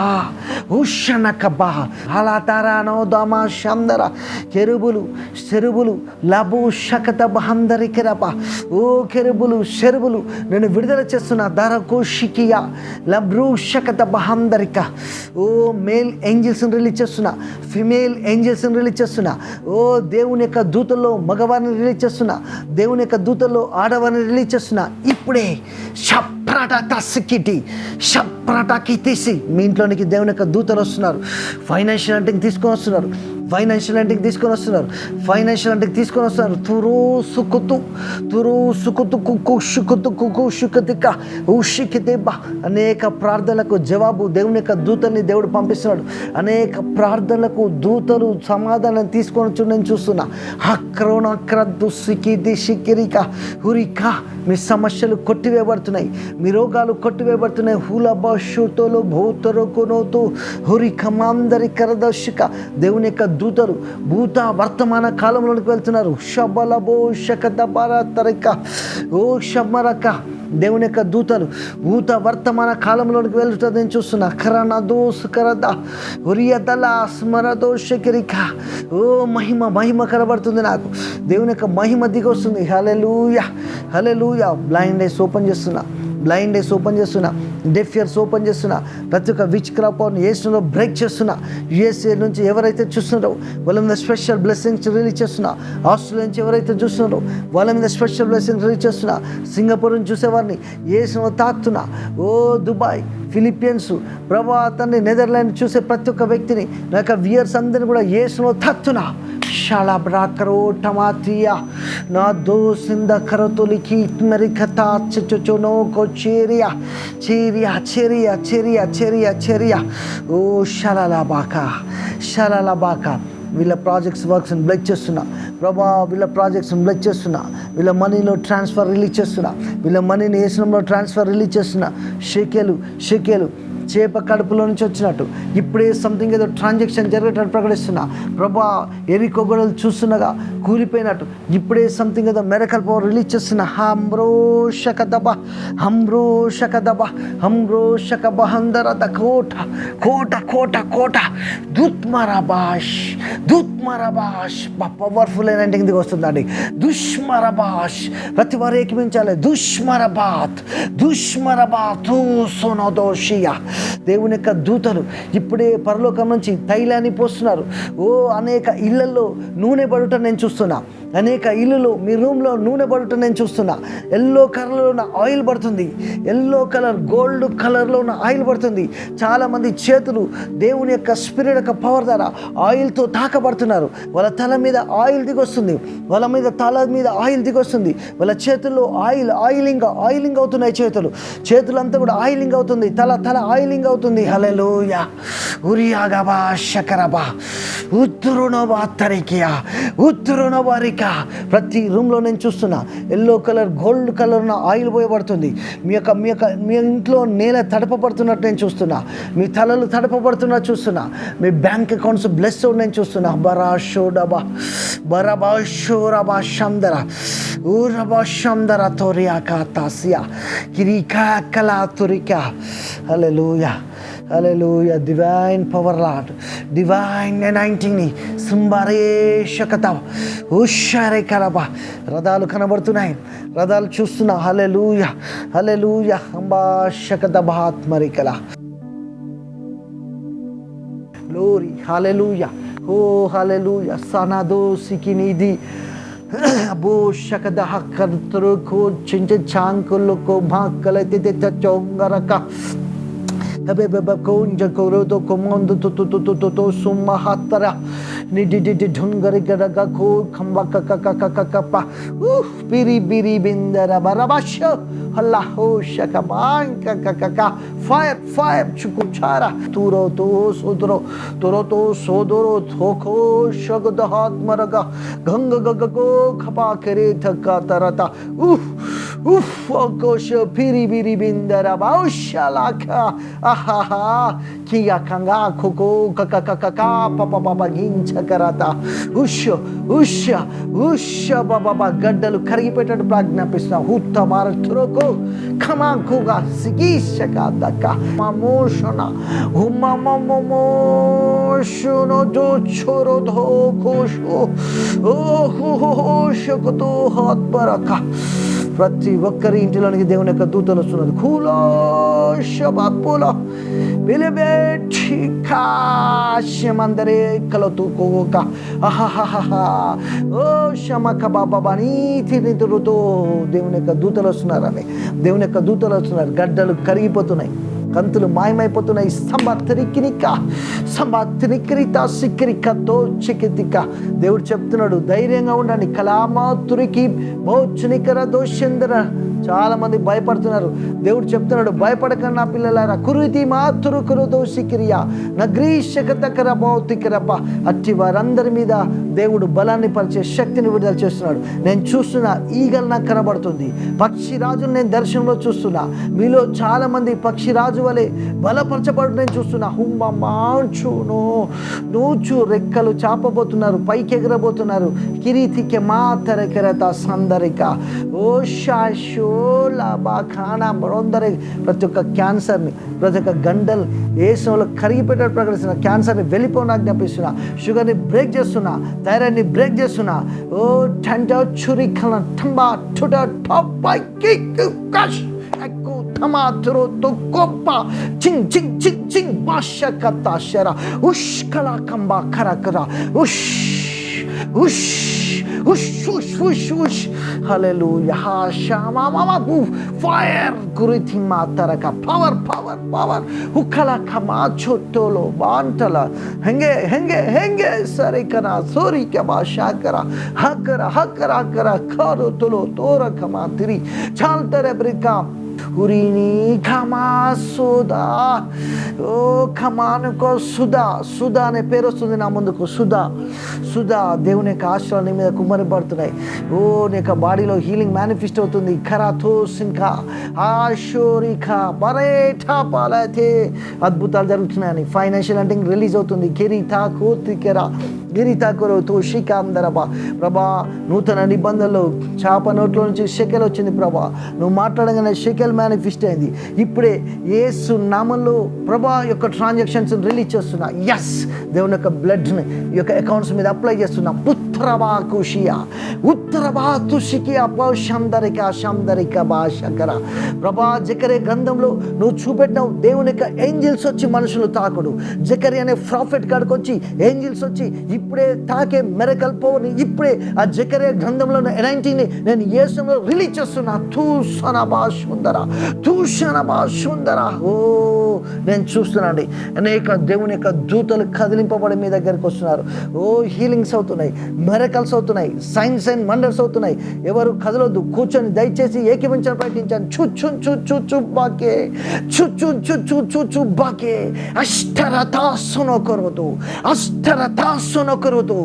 ఉషనకబా హలతరానో దమా శాందర. కెరుబులు చెరుబులు లబు శకతబహందరికిరప. ఓ కెరుబులు చెరుబులు నేను విడుదల చేస్తున్నా. దరకోషికియా లబ్రూ శకతబహందరిక. ఓ మేల్ ఏంజల్స్ని రిలీజ్ చేస్తున్నా, ఫిమేల్ ఏంజల్స్ని రిలీజ్ చేస్తున్నా. ఓ దేవుని యొక్క దూతల్లో మగవారిని రిలీజ్ చేస్తున్నా, దేవుని యొక్క దూతల్లో ఆడవారిని రిలీజ్ చేస్తున్నా. ఇప్పుడే షప్రటకి తీసి మీ ఇంట్లోనికి దేవుని యొక్క దూతలు వస్తున్నారు. ఫైనాన్షియల్ అంటింగ్ తీసుకొని వస్తున్నారు. తురు సుకుతు కుకుషుకతిక ఉషికితిబ. అనేక ప్రార్థనలకు జవాబు దేవుని యొక్క దూతల్ని దేవుడు పంపిస్తున్నాడు. అనేక ప్రార్థనలకు దూతలు సమాధానం తీసుకొని నేను చూస్తున్నా. హక్రోనక్రద్దు సికిది షికిరిక హురిక. మీ సమస్యలు కొట్టివేయబడుతున్నాయి, మీ రోగాలు కొట్టివేయబడుతున్నాయి. హులబషుతోలు భూతరుకునోతు హురికమాందరి కరదర్శిక. దేవుని యొక్క దూతలు భూత వర్తమాన కాలంలోనికి వెళ్తున్నారు. షబలబో శకతబర తరిక ఓ షమరక. దేవుని యొక్క దూతలు భూత వర్తమాన కాలంలోనికి వెళ్తుంది నేను చూస్తున్నా. కరనదోస్ కరద ఉరియదల స్మరదోషకిరిక. ఓ మహిమ కనబడుతుంది నాకు. దేవుని యొక్క మహిమ దిగొస్తుంది. హల్లెలూయా హల్లెలూయా. బ్లైండ్ ఐస్ ఓపెన్ చేస్తున్నా, డెఫ్ ఇయర్స్ ఓపెన్ చేస్తున్నా. ప్రతి ఒక్క విచ్ క్రాప్ యేసులో బ్రేక్ చేస్తున్నా. యుఎస్ఏ నుంచి ఎవరైతే చూస్తున్నారో వాళ్ళ మీద స్పెషల్ బ్లెస్సింగ్స్ రిలీజ్ చేస్తున్నా. ఆస్ట్రేలియా నుంచి ఎవరైతే చూస్తున్నారో వాళ్ళ మీద స్పెషల్ బ్లెస్సింగ్స్ రిలీజ్ చేస్తున్నా. సింగపూర్ నుంచి చూసేవారిని యేసులో తాకుతున్నా. ఓ దుబాయ్, ఫిలిపియన్స్, ప్రభా తండ్రి, నెదర్లాండ్ చూసే ప్రతి ఒక్క వ్యక్తిని నా యొక్క వియర్స్ అందరిని కూడా యేసులో తాకుతున్నా. షాలాబ్రాకరో టమాటియా నా దోసింద కరతొలికి మెరికతా చొనో కోచేరియా చేరియా చేరియా చేరియా చేరియా చేరియా. ఓ షలాలాబాక. వీళ్ళ ప్రాజెక్ట్స్ వర్క్స్ని బ్లెస్ చేస్తున్నా ప్రభా. వీళ్ళ ప్రాజెక్ట్స్ని బ్లెస్ చేస్తున్నా. వీళ్ళ మనీలో ట్రాన్స్ఫర్ రిలీజ్ చేస్తున్నా. వీళ్ళ మనీని ఏసునంలో ట్రాన్స్ఫర్ రిలీజ్ చేస్తున్నా. షెకేలు చేప కడుపులో నుంచి వచ్చినట్టు ఇప్పుడే సంథింగ్ ఏదో ట్రాన్సాక్షన్ జరిగేటట్టు ప్రకటిస్తున్నా ప్రభా. ఎరికో గొడవలు చూస్తున్నగా కూలిపోయినట్టు ఇప్పుడే సంథింగ్ ఏదో మెరకల్ పవర్ రిలీజ్ చేస్తున్నా. హంబ్రో షకబహందరద కోట కోట కోట కోట దుత్మరబాష్ పవర్ఫుల్ అయిన దిగి వస్తుందండి. దుష్మరబాష్. ప్రతి వారు ఏకమించాలి. దుష్మరబాత్ సోనోదోషియా. దేవుని యొక్క దూతలు ఇప్పుడే పరలోకం నుంచి తైలాన్ని పోస్తున్నారు. ఓ అనేక ఇళ్లలో నూనె పడుట నేను చూస్తున్నా. అనేక ఇల్లులో మీ రూమ్లో నూనె పడుట నేను చూస్తున్నా. ఎల్లో కలర్లో ఉన్న ఆయిల్ పడుతుంది. ఎల్లో కలర్, గోల్డ్ కలర్లో ఉన్న ఆయిల్ పడుతుంది. చాలామంది చేతులు దేవుని యొక్క స్పిరిట్ యొక్క పవర్ ద్వారా ఆయిల్తో తాకబడుతున్నారు. వాళ్ళ తల మీద ఆయిల్ దిగొస్తుంది. వాళ్ళ ఆయిల్ దిగొస్తుంది. వాళ్ళ చేతుల్లో ఆయిలింగ్ అవుతున్నాయి. చేతులంతా కూడా ఆయిలింగ్ అవుతుంది. తల ఆయిలింగ్ అవుతుంది. హల్లెలూయా. ఉరియాగబా శకరబా ఉత్తరునోబా తరికియా ఉత్తరునోబారిక. ప్రతి రూమ్లో నేను చూస్తున్నా ఎల్లో కలర్, గోల్డ్ కలర్ ఉన్న ఆయిల్ పోయబడుతుంది. మీ ఇంట్లో నేల తడపబడుతున్నట్టు నేను చూస్తున్నా. మీ తలలు తడపబడుతున్నట్టు చూస్తున్నా. మీ బ్యాంక్ అకౌంట్స్ బ్లెస్ అవుట్ నేను చూస్తున్నా. బరాషోరబా షందర ఊరబా షందర తోరియాకా తాసియా కిరికా కలా తురికా. Hallelujah hallelujah. Divine power lord, divine అనాయింటింగ్ని సంబరేషకత ఉషారే కలబా. రథాలు కనబడుతున్నాయి, రథాలు చూస్తున్నా. Hallelujah hallelujah. అంబాషకత మహాత్మరికల గ్లోరీ. హల్లెలూయా. ఓ హల్లెలూయా. సనదో సికినిది Boshakada Hakartruko, Chincha Chankuloko, Makala, Chongaraka. Konja Korodo Commando to Sumahatara Nidi Dungariga Ko Kambaka Kakapa Biri Biri Bindara Barabasha Allahu Shakabanka Kakaka Fire Chukuchara Turoto Sodoro Toko Shagadahat Maraga Ganga Gagago Kapakere Takatarata Okosha Piri Biri Bindara Baushalaka Ahaha Kia Kanga Koko Kakaka Papa Gincha Karata Usha Baba Gadalu Karipeted Pragnapista Hutta Maraturoko Kama Kuga Sigishaka Daka Mamoshana Umamamoshno do Choro do Kosho Oh Shokoto Hot Baraka ప్రతి ఒక్కరి ఇంటిలోనికి దేవుని యొక్క దూతలు వస్తున్నారు కూలో షబాపులో బిలిబెట్టి కాశ్యమందరే కలతుకోక ఆహాహాహా ఓ షమక బాబా నీతి నితురుతో దేవుని యొక్క దూతలు వస్తున్నారని దేవుని యొక్క దూతలు వస్తున్నారు గడ్డలు కరిగిపోతున్నాయి కంతులు మాయమైపోతున్నాయి సంబాత్రికిరిత సిక్కిరికతో చికితిక దేవుడు చెప్తున్నాడు ధైర్యంగా ఉండండి కలామాతురికి మోచునికర దోషందర చాలా మంది భయపడుతున్నారు దేవుడు చెప్తున్నాడు భయపడకండి నా పిల్లలారా కురుతి మాతురు కురుదో సిక్కిరియా నగ్రీషకతకర భౌతికరప అట్టి వారందరి మీద దేవుడు బలాన్ని పరిచే శక్తిని విడుదల చేస్తున్నాడు నేను చూస్తున్నా ఈగల్ నాకు కనబడుతుంది పక్షిరాజును నేను దర్శనంలో చూస్తున్నా మీలో చాలా మంది పక్షిరాజు వలె బలపరచబడు నేను చూస్తున్నా హుంబాంచును నూచు రెక్కలు చాపబోతున్నారు పైకి ఎగరబోతున్నారు కిరీతికి మాతరకరత సందరిక ఓ షాషోలాబా ఖానా బరొందరి ప్రతి ఒక్క క్యాన్సర్ని ప్రతి ఒక్క గండల్ ఏసులో కరిగిపెట్టే ప్రకటిస్తున్నా క్యాన్సర్ని వెళ్ళిపోయినా జ్ఞాపిస్తున్నా షుగర్ని బ్రేక్ చేస్తున్నా థైరాయిడ్ని బ్రేక్ చేస్తున్నా ఓ టంట చురి కల టంబా టుట టపై కిక్ కష్ ఎక్కు టమాటో తో కొప్ప చింగ్ బాషకత షర ఉష్ కల కంబా కరకర ఉష్ hallelujah shama mama fire kuriti mataraka power hukala kama chotolo bantala henge sarikana sori kama shakara hakara karo tolo tora kama tiri chaltare brika Urini kama suda o kamanuko suda అనే పేరు వస్తుంది నా ముందుకు సుధా దేవుని యొక్క ఆశలు నీ మీద కుమ్మరిపడుతున్నాయి ఓ నీ యొక్క బాడీలో హీలింగ్ మేనిఫెస్ట్ అవుతుంది ఖరాతో సింకా ఆషోరికా బరేఠా పాలతే అద్భుతాలు జరుగుతున్నాయని ఫైనాన్షియల్ అంటే రిలీజ్ అవుతుంది కిరీతా కోతికెరా గిరితా కొరవుతూ షికాందరబా ప్రభా నూతన నిబంధనలో చాప నోట్లో నుంచి షెకెల్ వచ్చింది ప్రభా నువ్వు మాట్లాడగానే షెకెల్ మేనిఫెస్ట్ అయింది ఇప్పుడే యేసు నామంలో ప్రభా యొక్క ట్రాన్సాక్షన్స్ రిలీజ్ చేస్తున్నా ఎస్ దేవుని యొక్క బ్లడ్ని ఈ యొక్క అకౌంట్స్ మీద అప్లై చేస్తున్నా ఉత్తరబాకుషికి భాషకర ప్రభా జకరే గ్రంథంలో నువ్వు చూపెట్టినావు దేవుని యొక్క ఏంజిల్స్ వచ్చి మనుషులు తాకుడు జకరి అనే ప్రాఫెట్ కాడికి వచ్చి ఏంజిల్స్ వచ్చి ఇప్పుడే తాకే మెరకల్ పవర్ని ఇప్పుడే ఆ జకరే గ్రంథంలో ఎనైంటీని నేను యేసులో రిలీజ్ చేస్తున్నా తూషణభాషుందర ఓ నేను చూస్తున్నాండి అనేక దేవుని యొక్క దూతలు కదిలింపబడి మీ దగ్గరికి వస్తున్నారు ఓ హీలింగ్స్ అవుతున్నాయి మెరకల్స్ అవుతున్నాయి సైన్స్ అండ్ వండర్స్ అవుతున్నాయి ఎవరు కదలొద్దు కూర్చొని దయచేసి ఏకీవించని ప్రయత్నించాను బాకే అష్టరతాసునొకరుతూ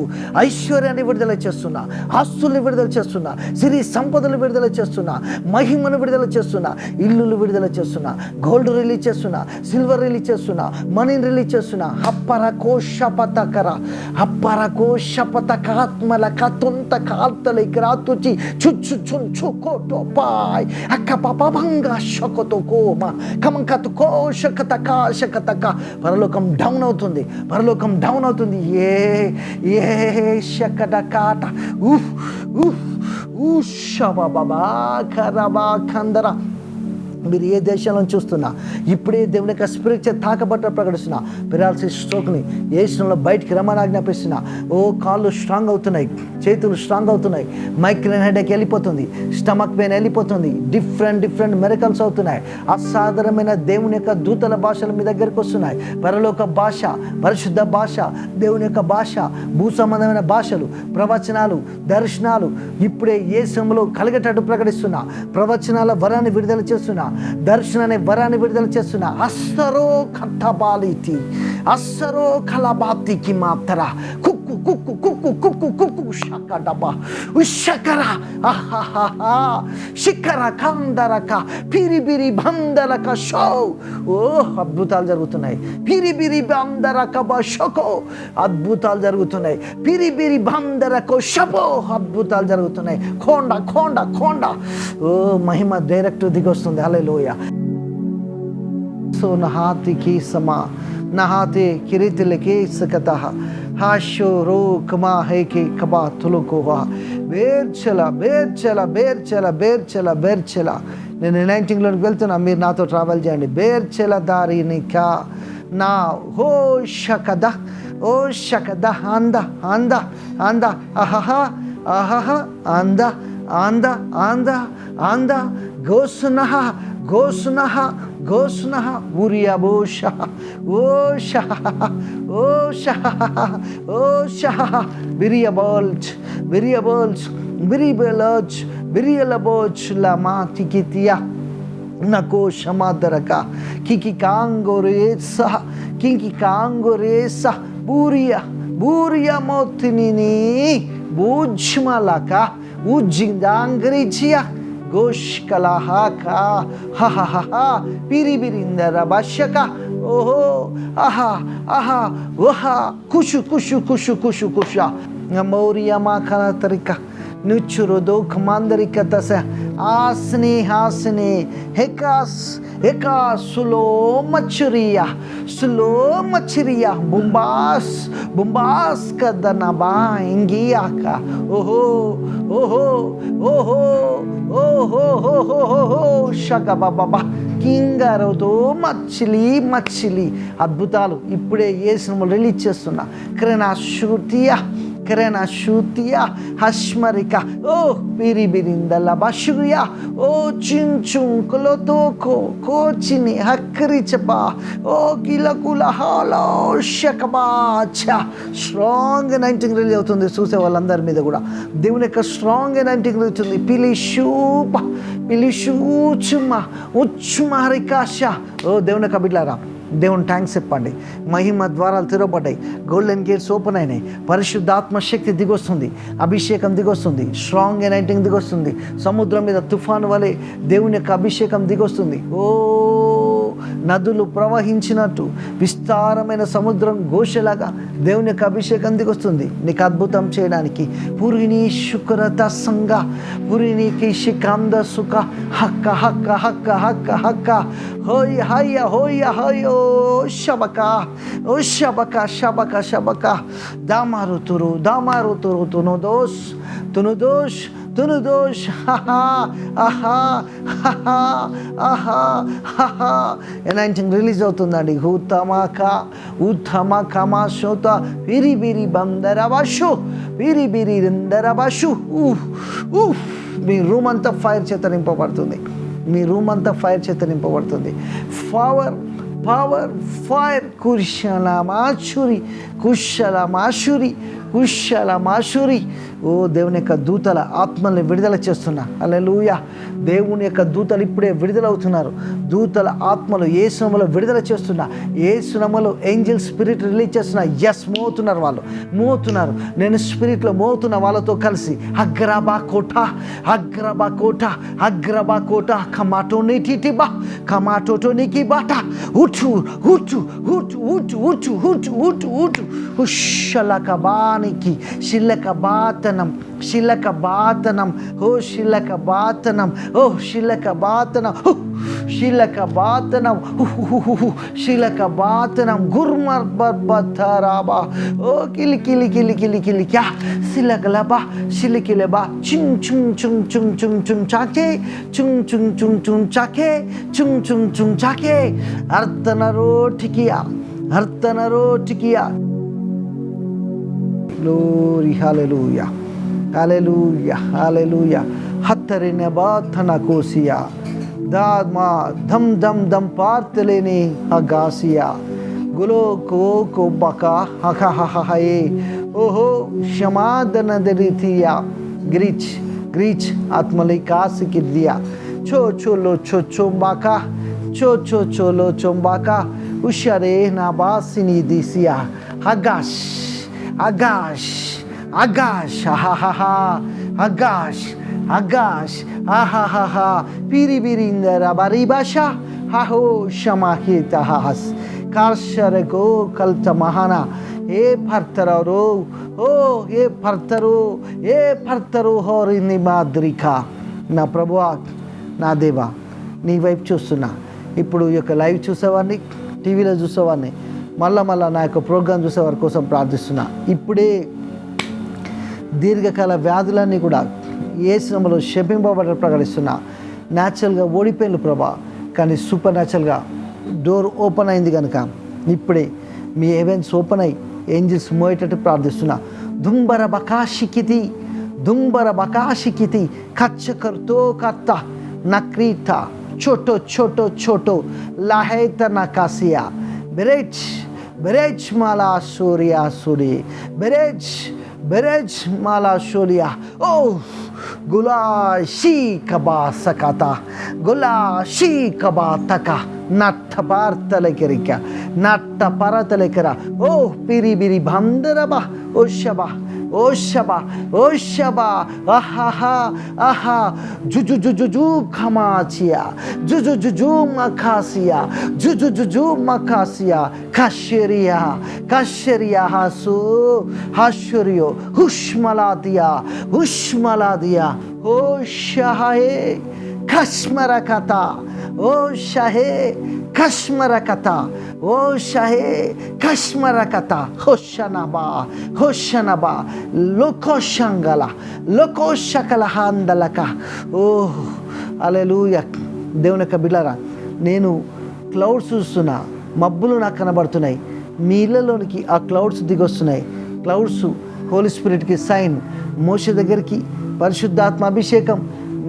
ఐశ్వర్యాన్ని విడుదల చేస్తున్నా ఆస్తుల్ని విడుదల చేస్తున్నా సిరి సంపదలు విడుదల చేస్తున్నా మహిమను విడుదల చేస్తున్నా ఇల్లులు విడుదల చేస్తున్నా గోల్డ్ రిలీజ్ చేస్తున్నా సిల్వర్ రిలీజ్ చేస్తున్నా మనీని రిలీజ్ చేస్తున్నా అప్పరకోశపతకాత్మల కతుంత కాల్తలై క్రాతుచి చుకోటోపాయ్ అక్క పాపంగా షకతో కోమ కమంకత కోశకతక పరలోకం డౌన్ అవుతుంది ఏ షకటకాట ఖరబా మీరు ఏ దేశంలో చూస్తున్నా ఇప్పుడే దేవుని యొక్క స్పిరిచువల్ తాకబట్ట ప్రకటిస్తున్నా పెరాలసిస్ స్ట్రోక్ని ఏ విషయంలో బయటికి రమ్మని ఆజ్ఞాపిస్తున్నా ఓ కాళ్ళు స్ట్రాంగ్ అవుతున్నాయి చేతులు స్ట్రాంగ్ అవుతున్నాయి, మైగ్రేన్ హెడేక్ వెళ్ళిపోతుంది, స్టమక్ పెయిన్ వెళ్ళిపోతుంది, డిఫరెంట్ మిరకల్స్ అవుతున్నాయి. అసాధారణమైన దేవుని యొక్క దూతల భాషలు మీ దగ్గరికి వస్తున్నాయి. పరలోక భాష, పరిశుద్ధ భాష, దేవుని యొక్క భాష, భూ సంబంధమైన భాషలు, ప్రవచనాలు, దర్శనాలు ఇప్పుడే యేసులో కలిగేటట్టు ప్రకటిస్తున్నా. ప్రవచనాల వరాన్ని విడుదల చేస్తున్నా, దర్శనాన్ని వరాన్ని విడుదల చేస్తున్నా. అస్సరో కట్టబాలితి, అస్సరో కలబాతికి మాత్ర కుక్కు కుక్కు కుక్కు కుక్కు కుక్కు షకడబా ఉషకర ఆహాహా శిఖర కందరక పిరిబిరి బందరక షో. ఓ అద్భుతాలు జరుగుతున్నాయి. పిరిబిరి బందరక షకో అద్భుతాలు జరుగుతున్నాయి. పిరిబిరి బందరకో షపో అద్భుతాలు జరుగుతున్నాయి. కొండ కొండ కొండ ఓ మహిమ డైరెక్ట్ దిగొస్తుంది. హల్లెలూయా. సో నహాతికి సమా నహాతే కిరీతిలకే సకతః హాషో రో కమా హేకే కబా తులుకోవా బేర్చల బేర్చల బేర్చల బేర్చల బేర్చల. నేను 19లోకి వెళ్తున్నా, మీరు నాతో ట్రావెల్ చేయండి. బేర్చల దారినికా నా హో షకద ఓ షకద అంద అంద అంద అహహ అహహ అంద అంద అంద అంద గోసునహ గోసునహ గోసునహ ఉరియబోష ఓ షహ ఓ షహ ఓ షహ బిరియబోల్చ్ బిరియబోల్చ్ బిరిబెలోచ్ బిరియలబోచ్ లమా తికితియా నకో షమాదరక కికి కాంగోరేస కింకి కాంగోరేస బూరియ బూరియ మోతిని బూజ్మలక ఉజ్జిందాంగ్రిచియా గోష్కలహాక హహహ పిరిబిరిందర బషక ఓహో అహా అహా ఓహా కుషు కుషు కుషు కుషు కుష మౌరియమా కనతరిక నుచురుదో కమాందరిక దశ ఆస్నే హాస్నే హెకాస్ హెకా సులో మచ్చురియా బుంబాస్ బుంబాస్ కదనబా ఇంగియాక ఓహో ఓహో ఓహో ఓహో ఓహో షగబాబా కింగరతో మచ్చిలి మచ్చిలి. అద్భుతాలు ఇప్పుడే యేసును రిలీజ్ చేస్తున్నా. క్రెనాశూతియా క్రెనాశూతియా హష్మరిక ఓ పిరిబిరిందల బషుయా ఓ చించుంకులతో కోచిని హక్కరిచబా ఓ కిలకుల హాలో షకబాచ. స్ట్రాంగ్ నైంటింగ్ రిలీజ్ అవుతుంది చూసే వాళ్ళందరి మీద కూడా. దేవుని యొక్క స్ట్రాంగ్ నైంటింగ్ రిలీజ్ అవుతుంది. పిలిషూప పిలిషూచుమ ఉచ్చుమరికాశ. ఓ దేవుని యొక్క బిడ్డలారా, దేవుని థ్యాంక్స్ చెప్పండి. మహిమ ద్వారాలు తెరవబడ్డాయి, గోల్డెన్ గేట్స్ ఓపెన్ అయినాయి, పరిశుద్ధాత్మ శక్తి దిగొస్తుంది, అభిషేకం దిగొస్తుంది, స్ట్రాంగ్ ఎనైటింగ్ దిగొస్తుంది. సముద్రం మీద తుఫాను వలె దేవుని యొక్క అభిషేకం దిగొస్తుంది. ఓ నదులు ప్రవహించినట్టు విస్తారమైన సముద్రం ఘోషలాగా దేవుని యొక్క అభిషేకం దిగొస్తుంది నీకు అద్భుతం చేయడానికి. పురిని శుక్రత సంగ పురినికి శిఖంద సుఖ హక్క హక్క హక్క హక్క హక్క హోయ్ హయ్య హోయ్య హోయో శబక ఓ శబక శబక శబక దామారుతురు దామారుతురు తునుదోష్ తునుదోష్ తునుదోష్ హహా ఆహా హహా ఆహా హహా. ఎనైంటింగ్ రిలీజ్ అవుతుందండి. హూతమాక ఉత్తమకమా శోత బిరి బిరి బందరబాషు బిరి బిరి రిందరబాషు. మీ రూమ్ అంతా ఫైర్ చేత నింపబడుతుంది. మీ రూమ్ అంతా ఫైర్ చేత నింపబడుతుంది. పవర్ పవర్ ఫైర్ కుశల మాషురి కుశల మాషురి కుశల మాషురి. ఓ దేవుని యొక్క దూతల ఆత్మల్ని విడుదల చేస్తున్నా. హల్లెలూయా. దేవుని యొక్క దూతలు ఇప్పుడే విడుదలవుతున్నారు. దూతల ఆత్మలు యేసునామములో విడుదల చేస్తున్నా. యేసునామములో ఏంజల్ స్పిరిట్ రిలీజ్ చేస్తున్నా. ఎస్ మోతున్నారు, వాళ్ళు మోతున్నారు. నేను స్పిరిట్లో మోతున్న వాళ్ళతో కలిసి అగ్రబా కోట అగ్రబా కోట అగ్రబా కోట కమాటోనిటిబా కమాటోటోనికి బాట ఉటు ఉటు ఉటు ఉటు ఉటు ఉటు ఉటు ఉటు ఉషలకబానికి శిలకబాతనం శిలకబాతనం ఓ శిలకబాతనం ఓ శిలకబాతనం శిలకబాతనం శిలకబాతనం గుర్మర్బర్బతరాబా ఓ కిలి కిలి కిలి కిలి కిలి క్యా శిలకలబా శిలికిలబా చుంగ్ చుంగ్ చుంగ్ చుంగ్ చుంగ్ చుంగ్ చాకే చుంగ్ చుంగ్ చుంగ్ చుంగ్ చాకే చుంగ్ చుంగ్ చుంగ్ చాకే అర్తనరోటికియా అర్తనరోటికియా. Glory, hallelujah. హల్లెలూయా హల్లెలూయా. హత్తరిన బాతన కోసియా దామా ధమ్ ధమ్ ధమ్ పార్తలేని హగాసియా గులో కో బకా హహహహయే ఓహో క్షమాదన రీతియా గ్రీచ్ గ్రీచ్ ఆత్మలికాసి కిర్దియా చో చోలో చో చోంబాకా చో చో చోలో చోంబాకా ఉషరే నా బాసిని దిసియా హగాష్ అగాష్ అగాష్ అహహహా అగాష్ అగాష్ ఆహాహా పిరి బిరిందర బరిబాష హహో షమాహితహస్ కార్షరగో కల్త మహాన ఏ పర్తరో ఓ ఏ పర్తరు హోరిని మాద్రిక. నా ప్రభువా నా దేవా నీ వైపు చూస్తున్నా. ఇప్పుడు ఈ యొక్క లైవ్ చూసేవాడిని, టీవీలో చూసేవాడిని, మళ్ళా నా యొక్క ప్రోగ్రాం చూసేవారి కోసం ప్రార్థిస్తున్నా. ఇప్పుడే దీర్ఘకాల వ్యాధులన్నీ కూడా యేసునామములో శపింపబడ ప్రకటిస్తున్నా. న్యాచురల్గా ఓడిపోయిన ప్రభా, కానీ సూపర్ న్యాచురల్గా డోర్ ఓపెన్ అయింది కనుక ఇప్పుడే మీ హెవెన్స్ ఓపెన్ అయ్యి ఏంజిల్స్ మోయేటట్టు ప్రార్థిస్తున్నా. దుంబర బకాషికితి కచ్చకర్తో కర్త నక్రీత చోటో చోటో చోటో లహేత నకాసియా బెరేజ్ మాలా సూర్యా సూరి బెరేజ్ మాలా సూర్యా ఓ గులాషీ కబా సకత గులాషీ కబా తక నట్ట పరతలెకర ఓ పిరి బిరి బందరబా ఓ శబా ఆహా ఆహా జుజు ఖమాచియా జుజు మకాసియా కషరియా హాశుర్యో హుష్మలాదియా ఓ షహే కష్మరకత ఓ షహే కష్మరకత హోషనబా లోకోషకల హాందలక. ఓ హల్లెలూయా. దేవుని యొక్క బిడ్డలారా, నేను క్లౌడ్స్ చూస్తున్నా, మబ్బులు నాకు కనబడుతున్నాయి. మీ ఇళ్ళలోనికి ఆ క్లౌడ్స్ దిగొస్తున్నాయి. క్లౌడ్స్ హోలీ స్పిరిట్కి సైన్. మోషే దగ్గరికి పరిశుద్ధాత్మ అభిషేకం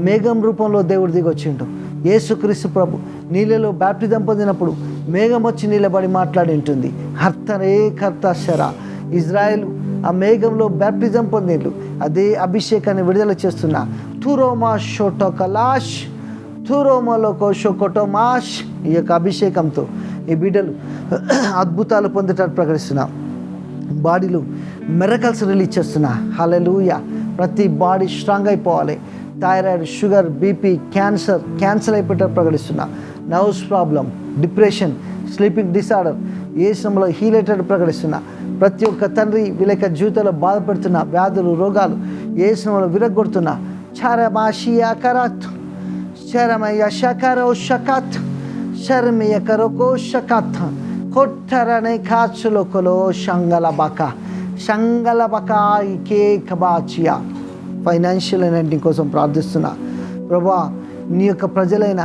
మేఘం రూపంలో దేవుడు దిగొచ్చిండు. యేసుక్రీస్తు ప్రభు నీళ్ళలో బ్యాప్టిజం పొందినప్పుడు మేఘం వచ్చి నిలబడి మాట్లాడి ఉంటుంది. హర్తరే కర్తశర ఇజ్రాయెల్ ఆ మేఘంలో బ్యాప్టిజం పొందిండు. అదే అభిషేకాన్ని విడుదల చేస్తున్నా. తురోమా షోటోకలాష్ తురోమలోకో షోకోటోమాష్. ఈ యొక్క అభిషేకంతో ఈ బిడ్డలు అద్భుతాలు పొందేటట్టు ప్రకటిస్తున్నా. బాడీలో మిరకల్స్ రిలీజ్ చేస్తున్నా. హల్లెలూయా. ప్రతి బాడీ స్ట్రాంగ్ అయిపోవాలి. థైరాయిడ్, షుగర్, బీపీ, క్యాన్సర్ అయిపోయేటట్టు ప్రకటిస్తున్నా. Nerves problem, depression, sleeping disorder ఏ సమయంలో హీల్ అయ్యేటట్టు ప్రకటిస్తున్నా. ప్రతి ఒక్క తండ్రి వీళ్ళ యొక్క జీవితంలో బాధపడుతున్న వ్యాధులు, రోగాలు ఏ సమయంలో విరగొడుతున్నా. చరమాషియాకరాత్ చరమయ షకరో షకత్ శర్మయ కరోకో షకత్ కొట్టరనే కాచులోకలో షంగలబక ఇకే కబాచియా. ఫైనాన్షియల్ ఎనర్జీ కోసం ప్రార్థిస్తున్నా. ప్రభా, నీ యొక్క ప్రజలైన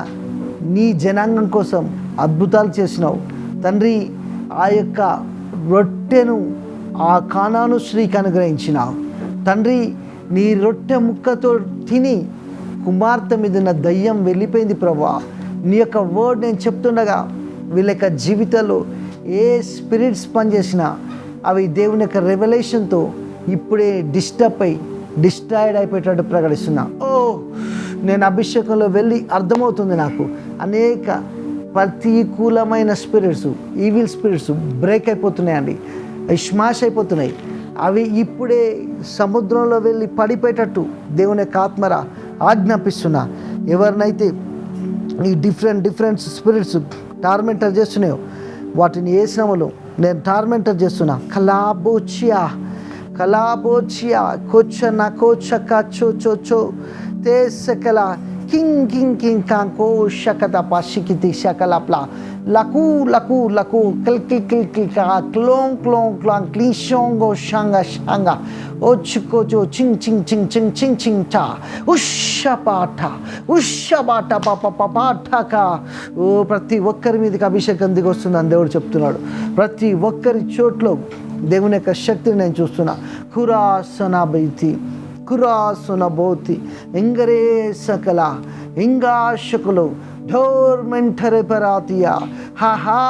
నీ జనాంగం కోసం అద్భుతాలు చేసినావు తండ్రి. ఆ యొక్క రొట్టెను ఆ కానాను స్త్రీకి అనుగ్రహించినావు తండ్రి. నీ రొట్టె ముక్కతో తిని కుమార్తె మీద ఉన్న దయ్యం వెళ్ళిపోయింది ప్రభా. నీ యొక్క వర్డ్ నేను చెప్తుండగా వీళ్ళ యొక్క జీవితంలో ఏ స్పిరిట్స్ పనిచేసినా అవి దేవుని యొక్క రెవల్యూషన్తో ఇప్పుడే డిస్ట్రాయిడ్ అయిపోయేటట్టు ప్రకటిస్తున్నా. నేను అభిషేకంలో వెళ్ళి అర్థమవుతుంది నాకు. అనేక ప్రతికూలమైన స్పిరిట్స్, ఈవిల్ స్పిరిట్స్ బ్రేక్ అయిపోతున్నాయండి, స్మాష్ అయిపోతున్నాయి. అవి ఇప్పుడే సముద్రంలో వెళ్ళి పడిపోయేటట్టు దేవుని యొక్క ఆత్మరా ఆజ్ఞాపిస్తున్నా. ఎవరినైతే ఈ డిఫరెంట్ స్పిరిట్స్ టార్మెంటర్ చేస్తున్నాయో వాటిని ఏ శ్రమలో నేను టార్మెంటర్ చేస్తున్నా. కలాబోచియా కోచ కచో తెసకల కింగ్ కాంకో షకత పషికితి షకలప్లా లకు క్లోంగ్ క్లీషోంగో షంగ ఓచుకోచో చింగ్ చా ఉషపాట పాఠక. ఓ ప్రతి ఒక్కరి మీదకి అభిషేకం దిగొస్తుందని దేవుడు చెప్తున్నాడు. ప్రతి ఒక్కరి చోట్లో దేవుని యొక్క శక్తిని నేను చూస్తున్నా. ఖురాసనాబైతి కురాసునబోతి ఎంగరే సకల ఇంగాశకులు ఢోర్మెంఠరే పరాతియా హహా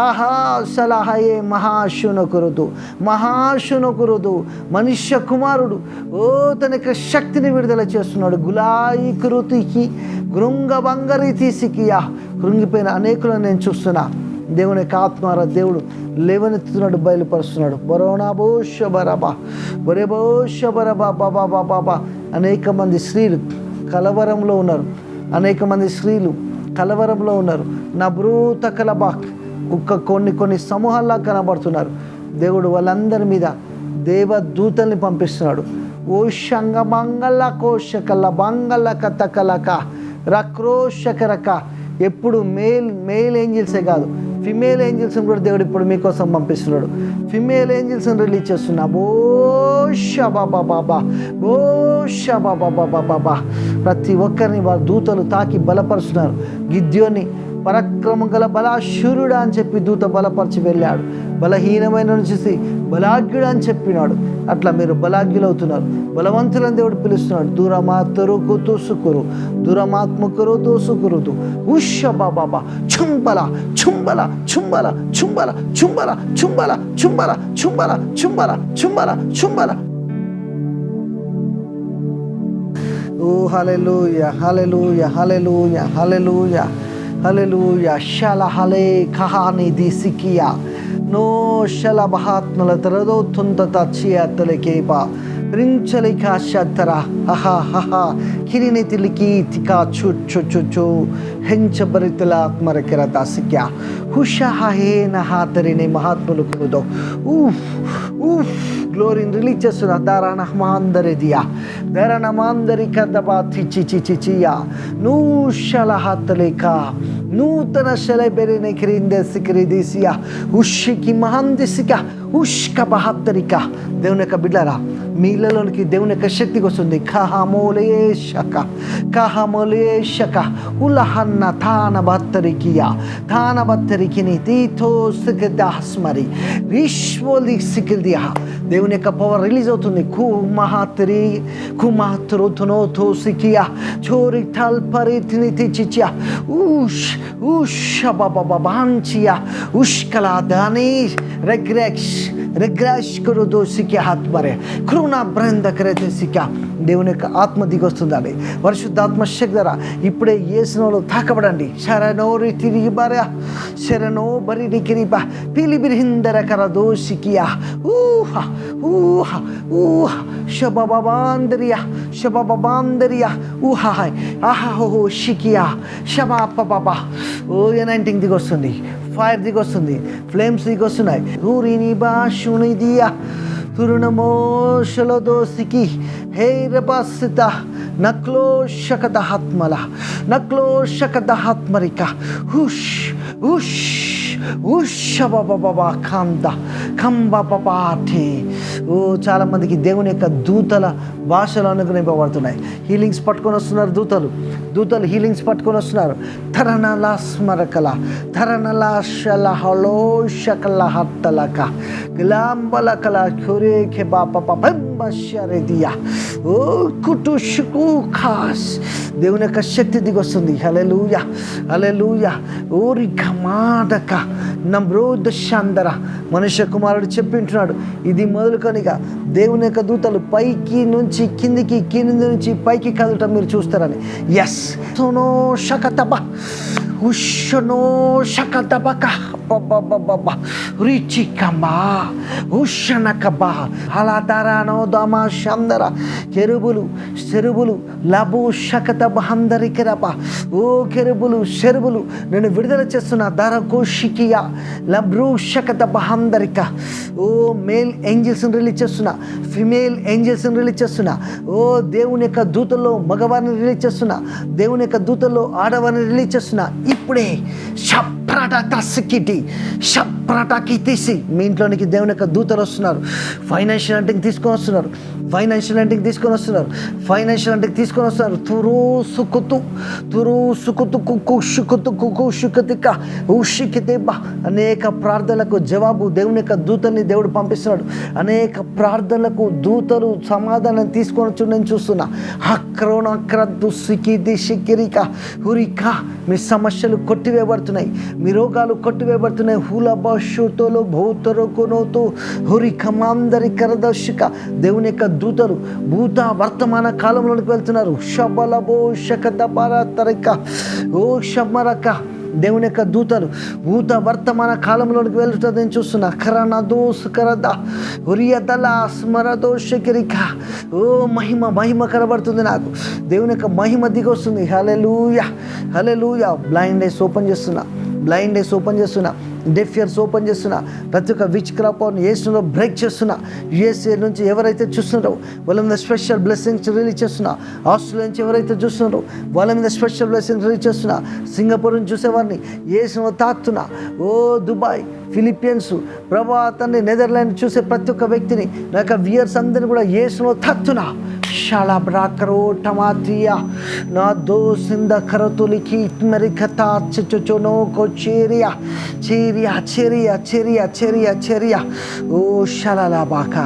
ఆహా సలహయే మహాశునకురుదు మనుష్య కుమారుడు తన యొక్క శక్తిని విడుదల చేస్తున్నాడు. గులాయి కృతికి గృంగ బంగరి తీసికియా కృంగిపోయిన అనేకులను నేను చూస్తున్నా. దేవుని యొక్క ఆత్మార దేవుడు లేవనెత్తుతున్నాడు, బయలుపరుస్తున్నాడు. బరోనాబోష బరబా బొరెబోష బరబా బాబా బాబా. అనేక మంది స్త్రీలు కలవరంలో ఉన్నారు, అనేక మంది స్త్రీలు కలవరంలో ఉన్నారు. నా బ్రూత కలబాక్ కొన్ని సమూహాల్లా కనబడుతున్నారు. దేవుడు వాళ్ళందరి మీద దేవదూతల్ని పంపిస్తున్నాడు. ఓషంగ మంగళ కోశకల బంగళ కథకలక రక్రోషకరక. ఎప్పుడు మేల్ ఏంజిల్సే కాదు, ఫిమేల్ ఏంజిల్స్ని కూడా దేవుడు ఇప్పుడు మీకోసం పంపిస్తున్నాడు. ఫిమేల్ ఏంజిల్స్ని రిలీజ్ చేస్తున్నా. బాబా ప్రతి ఒక్కరిని వారి దూతలు తాకి బలపరుస్తున్నారు. గిద్యోని పరాక్రమం గల బలాశూరుడా అని చెప్పి దూత బలపరిచి వెళ్ళాడు. బలహీనమైన చూసి బలాగ్యుడు అని చెప్పినాడు. అట్లా మీరు బలాగ్యులవుతున్నారు. బలవంతులను దేవుడు పిలుస్తున్నాడు. దూరమాత్మకు తోసుకురుదు ఉష బాబా చుంబల చుంబల చుంబల చుంబల చుంబల చుంబల చుంబల చుంబల చుంబల చుంబల చుంబల. ఓ హల్లెలూయా హల్లెలూయా హల్లెలూయా హల్లెలూయా హల్లెలూయా. షల హలే కహాని దిసికియా నో షల బహాత్మల తరదో తుంత తచ్చియతలకేపా రించలికా షత్తరా హహా హహా కిరిని తిలికి తికా చుచ్చు హెంచబరితల ఆత్మరకెర దాసిక్యా హుష హే నహాతరిని మహాత్ములు కుదో ఊఫ్ ఊఫ్ గ్లోరీని రిలీజ్ చేస్తున్నా. ధారణమాందరిదియా ధరణమాందరి కదబా చిచిచిచియా నూషలహతలేక నూతన శలబెరిన క్రిందసిక్రిదిసియా ఉష్కి మహాందిసిక ఉష్క బహత్తరిక. దేవుని యొక్క బిడ్డరా, మీ ఇళ్ళలోనికి దేవుని యొక్క శక్తికి వస్తుంది. కహమోలేషక ఉలహన్న తాన బత్తరికిని తీతో సిగదాస్మరి రిష్వోలి సికిల్దియా. దేవుని యొక్క పవర్ రిలీజ్ అవుతుంది. కుమాత్రుతునోతో సికియా చోరి టల్పరితిని తెచ్చియా ఉష్ ఉష్ బాబాంచియా ఉష్కలా దాని రెగ్రాష్ కరుదో సిక్యా ఆత్మరే కృణ బ్రంద కరైతే సిక్యా. దేవుని యొక్క ఆత్మ దిగొస్తుందండి. పరిశుద్ధాత్మ శక్తి ద్వారా ఇప్పుడే యేసులో తాకబడండి. శరణోరి తిరిగి బారా శరణో బరి నికిరిబా పిలిబిరిహిందర కరదో సికియా ఊహ ఊహ ఊహ శబబాందరియా ఊహాయ్ ఆహో షికియా షబాప బాబా. ఓ ఎనైంటింగ్ దిగొస్తుంది, ఫైర్ దిగొస్తుంది, ఫ్లేమ్స్ దిగొస్తున్నాయి. ఊరిని బాషుని దియా తురుణమోషలో దోసికి హేరబాసిత నక్లోషకదహాత్మరిక హుష్ హుష్ ఉషబబబా కంద కంబపాఠే. ఓ చాలామందికి దేవుని యొక్క దూతల భాషలు అనుగ్రహింపబడుతున్నాయి. హీలింగ్స్ పట్టుకొని వస్తున్నారు దూతలు హీలింగ్స్ పట్టుకొని వస్తున్నారు. ధరణలా స్మరకల ధరణలాశల హలోషకల హత్తలక గ్లాంబలకల ఖురేఖె బాపపంబశరదియా ఓ కుటుషుకు ఖాస్. దేవుని యొక్క శక్తి దిగొస్తుంది. హల్లెలూయా హల్లెలూయా. ఓరి కమాడక నమ్రోద శాందర. మనుష్య కుమారుడు చెప్పింటున్నాడు, ఇది మొదలుకొనిగా దేవుని యొక్క దూతలు పైకి నుంచి కిందికి, కింది నుంచి పైకి కదలటం మీరు చూస్తారని. Yes Sono శకతబ ఉషనో శకతబక రిచికమా ఉషనకబా హలాదరానో దమా శాందర. చెరుబులు లబు శకత బహందరికరబ. ఓ చెరుబులు నేను విడుదల చేస్తున్నా. ధరకోషికియా లబ్రూ శకత బహందరిక. ఓ మేల్ ఏంజిల్స్ని రిలీజ్ చేస్తున్నా, ఫిమేల్ ఏంజిల్స్ని రిలీజ్ చేస్తున్నా. ఓ దేవుని యొక్క దూతల్లో మగవారిని రిలీజ్ చేస్తున్నా, దేవుని యొక్క దూతల్లో ఆడవారిని రిలీజ్ చేస్తున్నా. ఇప్పుడే షప్రటాకి తీసి మీ ఇంట్లోనికి దేవుని యొక్క దూతలు వస్తున్నారు. ఫైనాన్షియల్ అంటే తీసుకొని వస్తున్నారు. ఫైనాన్షియల్ ఇంటికి తీసుకొని వస్తున్నారు, ఫైనాన్షియల్ ఇంటికి తీసుకొని వస్తున్నారు. తురు సుకుతు కుక్కు షుకుతు కుక్కు షుకతిక ఉషికితేబా. అనేక ప్రార్థనలకు జవాబు దేవుని యొక్క దూతల్ని దేవుడు పంపిస్తున్నాడు. అనేక ప్రార్థనలకు దూతలు సమాధానం తీసుకొని వచ్చి నేను చూస్తున్నా. అక్రోనక్రద్దు సికిది షికిరిక హురిక. మీ సమస్యలు కొట్టివేయబడుతున్నాయి, మీ రోగాలు కొట్టివేయబడుతున్నాయి. హులబషుతోలో భూతరు కొనోతు హురికమాందరి కరదర్శిక. దేవుని యొక్క దూతలు భూత వర్తమాన కాలంలోనికి వెళ్తున్నారు. షబలబో శకదపర తరిక ఓ షమరక. దేవుని యొక్క దూతలు భూత వర్తమాన కాలంలోనికి వెళ్తుంది నేను చూస్తున్నా. కరనదోస్ కరద ఉరియదల స్మరదోషకిరిక. ఓ మహిమ కనబడుతుంది నాకు. దేవుని యొక్క మహిమ దిగొస్తుంది. హల్లెలూయా హల్లెలూయా. బ్లైండ్ ఐస్ ఓపెన్ చేస్తున్నా, డెఫ్ ఇయర్స్ ఓపెన్ చేస్తున్నా. ప్రతి ఒక్క విచ్ క్రాప్ యేసులో బ్రేక్ చేస్తున్నా. యుఎస్ఏ నుంచి ఎవరైతే చూస్తున్నారో వాళ్ళ మీద స్పెషల్ బ్లెస్సింగ్స్ రిలీజ్ చేస్తున్నా. ఆస్ట్రేలియా నుంచి ఎవరైతే చూస్తున్నారో వాళ్ళ మీద స్పెషల్ బ్లెస్సింగ్స్ రిలీజ్ చేస్తున్నా. సింగపూర్ నుంచి చూసేవారిని యేసులో తాకుతున్నా. ఓ దుబాయ్, ఫిలిపియన్స్, ప్రభా తండ్రి, నెదర్లాండ్ చూసే ప్రతి ఒక్క వ్యక్తిని నా యొక్క వియర్స్ అందరిని కూడా యేసులో తాకుతున్నా. షాలాబ్రాకరో టమాటియా నా దోసింద కరతులికి మెరికతా చిచుచునో కోచేరియా చేరియా చెరియా చెరియా చెరియా చెరియా. ఓ షలాలాబాకా.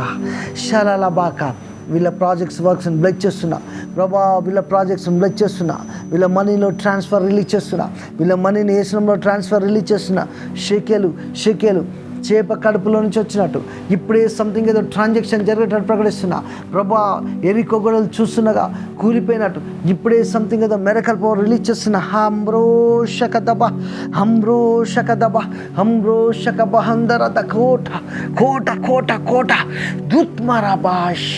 వీళ్ళ ప్రాజెక్ట్స్ వర్క్స్ని బ్లెస్ చేస్తున్నా ప్రభా. వీళ్ళ ప్రాజెక్ట్స్ని బ్లెస్ చేస్తున్నా. వీళ్ళ మనీలో ట్రాన్స్ఫర్ రిలీజ్ చేస్తున్నా. వీళ్ళ మనీని ఏసునంలో ట్రాన్స్ఫర్ రిలీజ్ చేస్తున్నా. షెకేలు చేప కడుపులో నుంచి వచ్చినట్టు ఇప్పుడే సంథింగ్ ఏదో ట్రాన్సాక్షన్ జరిగేటట్టు ప్రకటిస్తున్నా ప్రభా. ఎరికో గొడవలు చూస్తున్నగా కూలిపోయినట్టు ఇప్పుడే సంథింగ్ ఏదో మెరకల్ పవర్ రిలీజ్ చేస్తున్నా. హంబ్రో షకదబ హందరద కోట కోట కోట కోట దుత్మరబాష్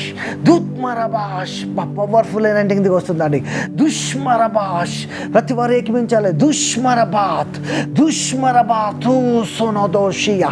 పవర్ఫుల్ అయిన ఇంటికి వస్తుందండి. దుష్మరబాష్. ప్రతి వారు ఏకమించాలి. దుష్మరబాత్ సోనోదోషియా.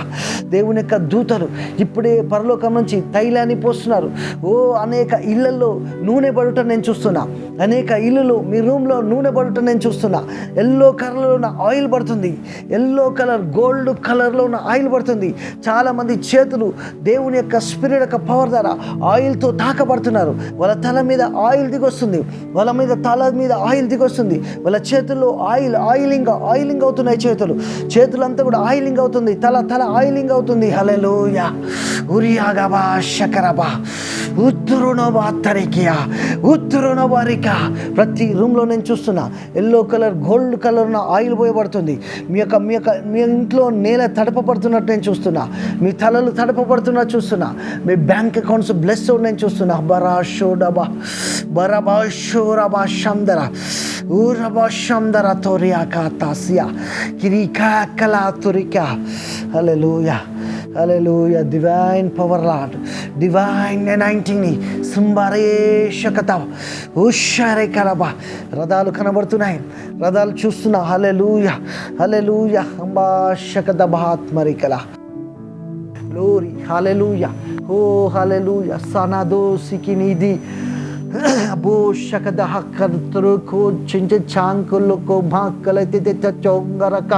దేవుని యొక్క దూతలు ఇప్పుడే పరలోకం నుంచి తైలాన్ని పోస్తున్నారు. ఓ అనేక ఇళ్లలో నూనె పడుట నేను చూస్తున్నా. అనేక ఇళ్ళలో మీ రూమ్లో నూనె పడుట నేను చూస్తున్నా. ఎల్లో కలర్లో ఉన్న ఆయిల్ పడుతుంది. ఎల్లో కలర్ గోల్డ్ కలర్లో ఉన్న ఆయిల్ పడుతుంది. చాలామంది చేతులు దేవుని యొక్క స్పిరిట్ యొక్క పవర్ ద్వారా ఆయిల్తో తాకబడుతున్నారు. వాళ్ళ తల మీద ఆయిల్ దిగొస్తుంది. వాళ్ళ తల మీద ఆయిల్ దిగొస్తుంది. వాళ్ళ చేతుల్లో ఆయిలింగ్ అవుతున్నాయి. చేతులంతా కూడా ఆయిలింగ్ అవుతుంది. తల ఆయిలింగ్ అవుతుంది. హల్లెలూయా. ఉరియాగబా శకరబా ఉత్తురునోబా తరికియా ఉత్తురునోబారిక. ప్రతి రూమ్లో నేను చూస్తున్నా ఎల్లో కలర్ గోల్డ్ కలర్ ఉన్న ఆయిల్ పోయబడుతుంది. మీ ఇంట్లో నేల తడపబడుతున్నట్టు నేను చూస్తున్నా. మీ తలలు తడపబడుతున్నట్టు చూస్తున్నా. మీ బ్యాంక్ అకౌంట్స్ బ్లెస్ నేను చూస్తున్నా. బరాషోరబా షందర ఊరబా షందర తోరియాకా తాసియా కిరికా కలా తురికా. Hallelujah hallelujah. Divine power lord, divine అనాయింటింగ్ని సుంబరేషకత ఉషారే కలబా. రథాలు కనబడుతున్నాయి, రథాలు చూస్తున్నా. Hallelujah hallelujah. అంబాషకత బహాత్మరికల గ్లోరీ. హల్లెలూయా. ఓ హల్లెలూయా. సనదో సికినిది అబోషకద హక్కరుకో చించె చాంకులకు భాక్కలైతే చొంగరక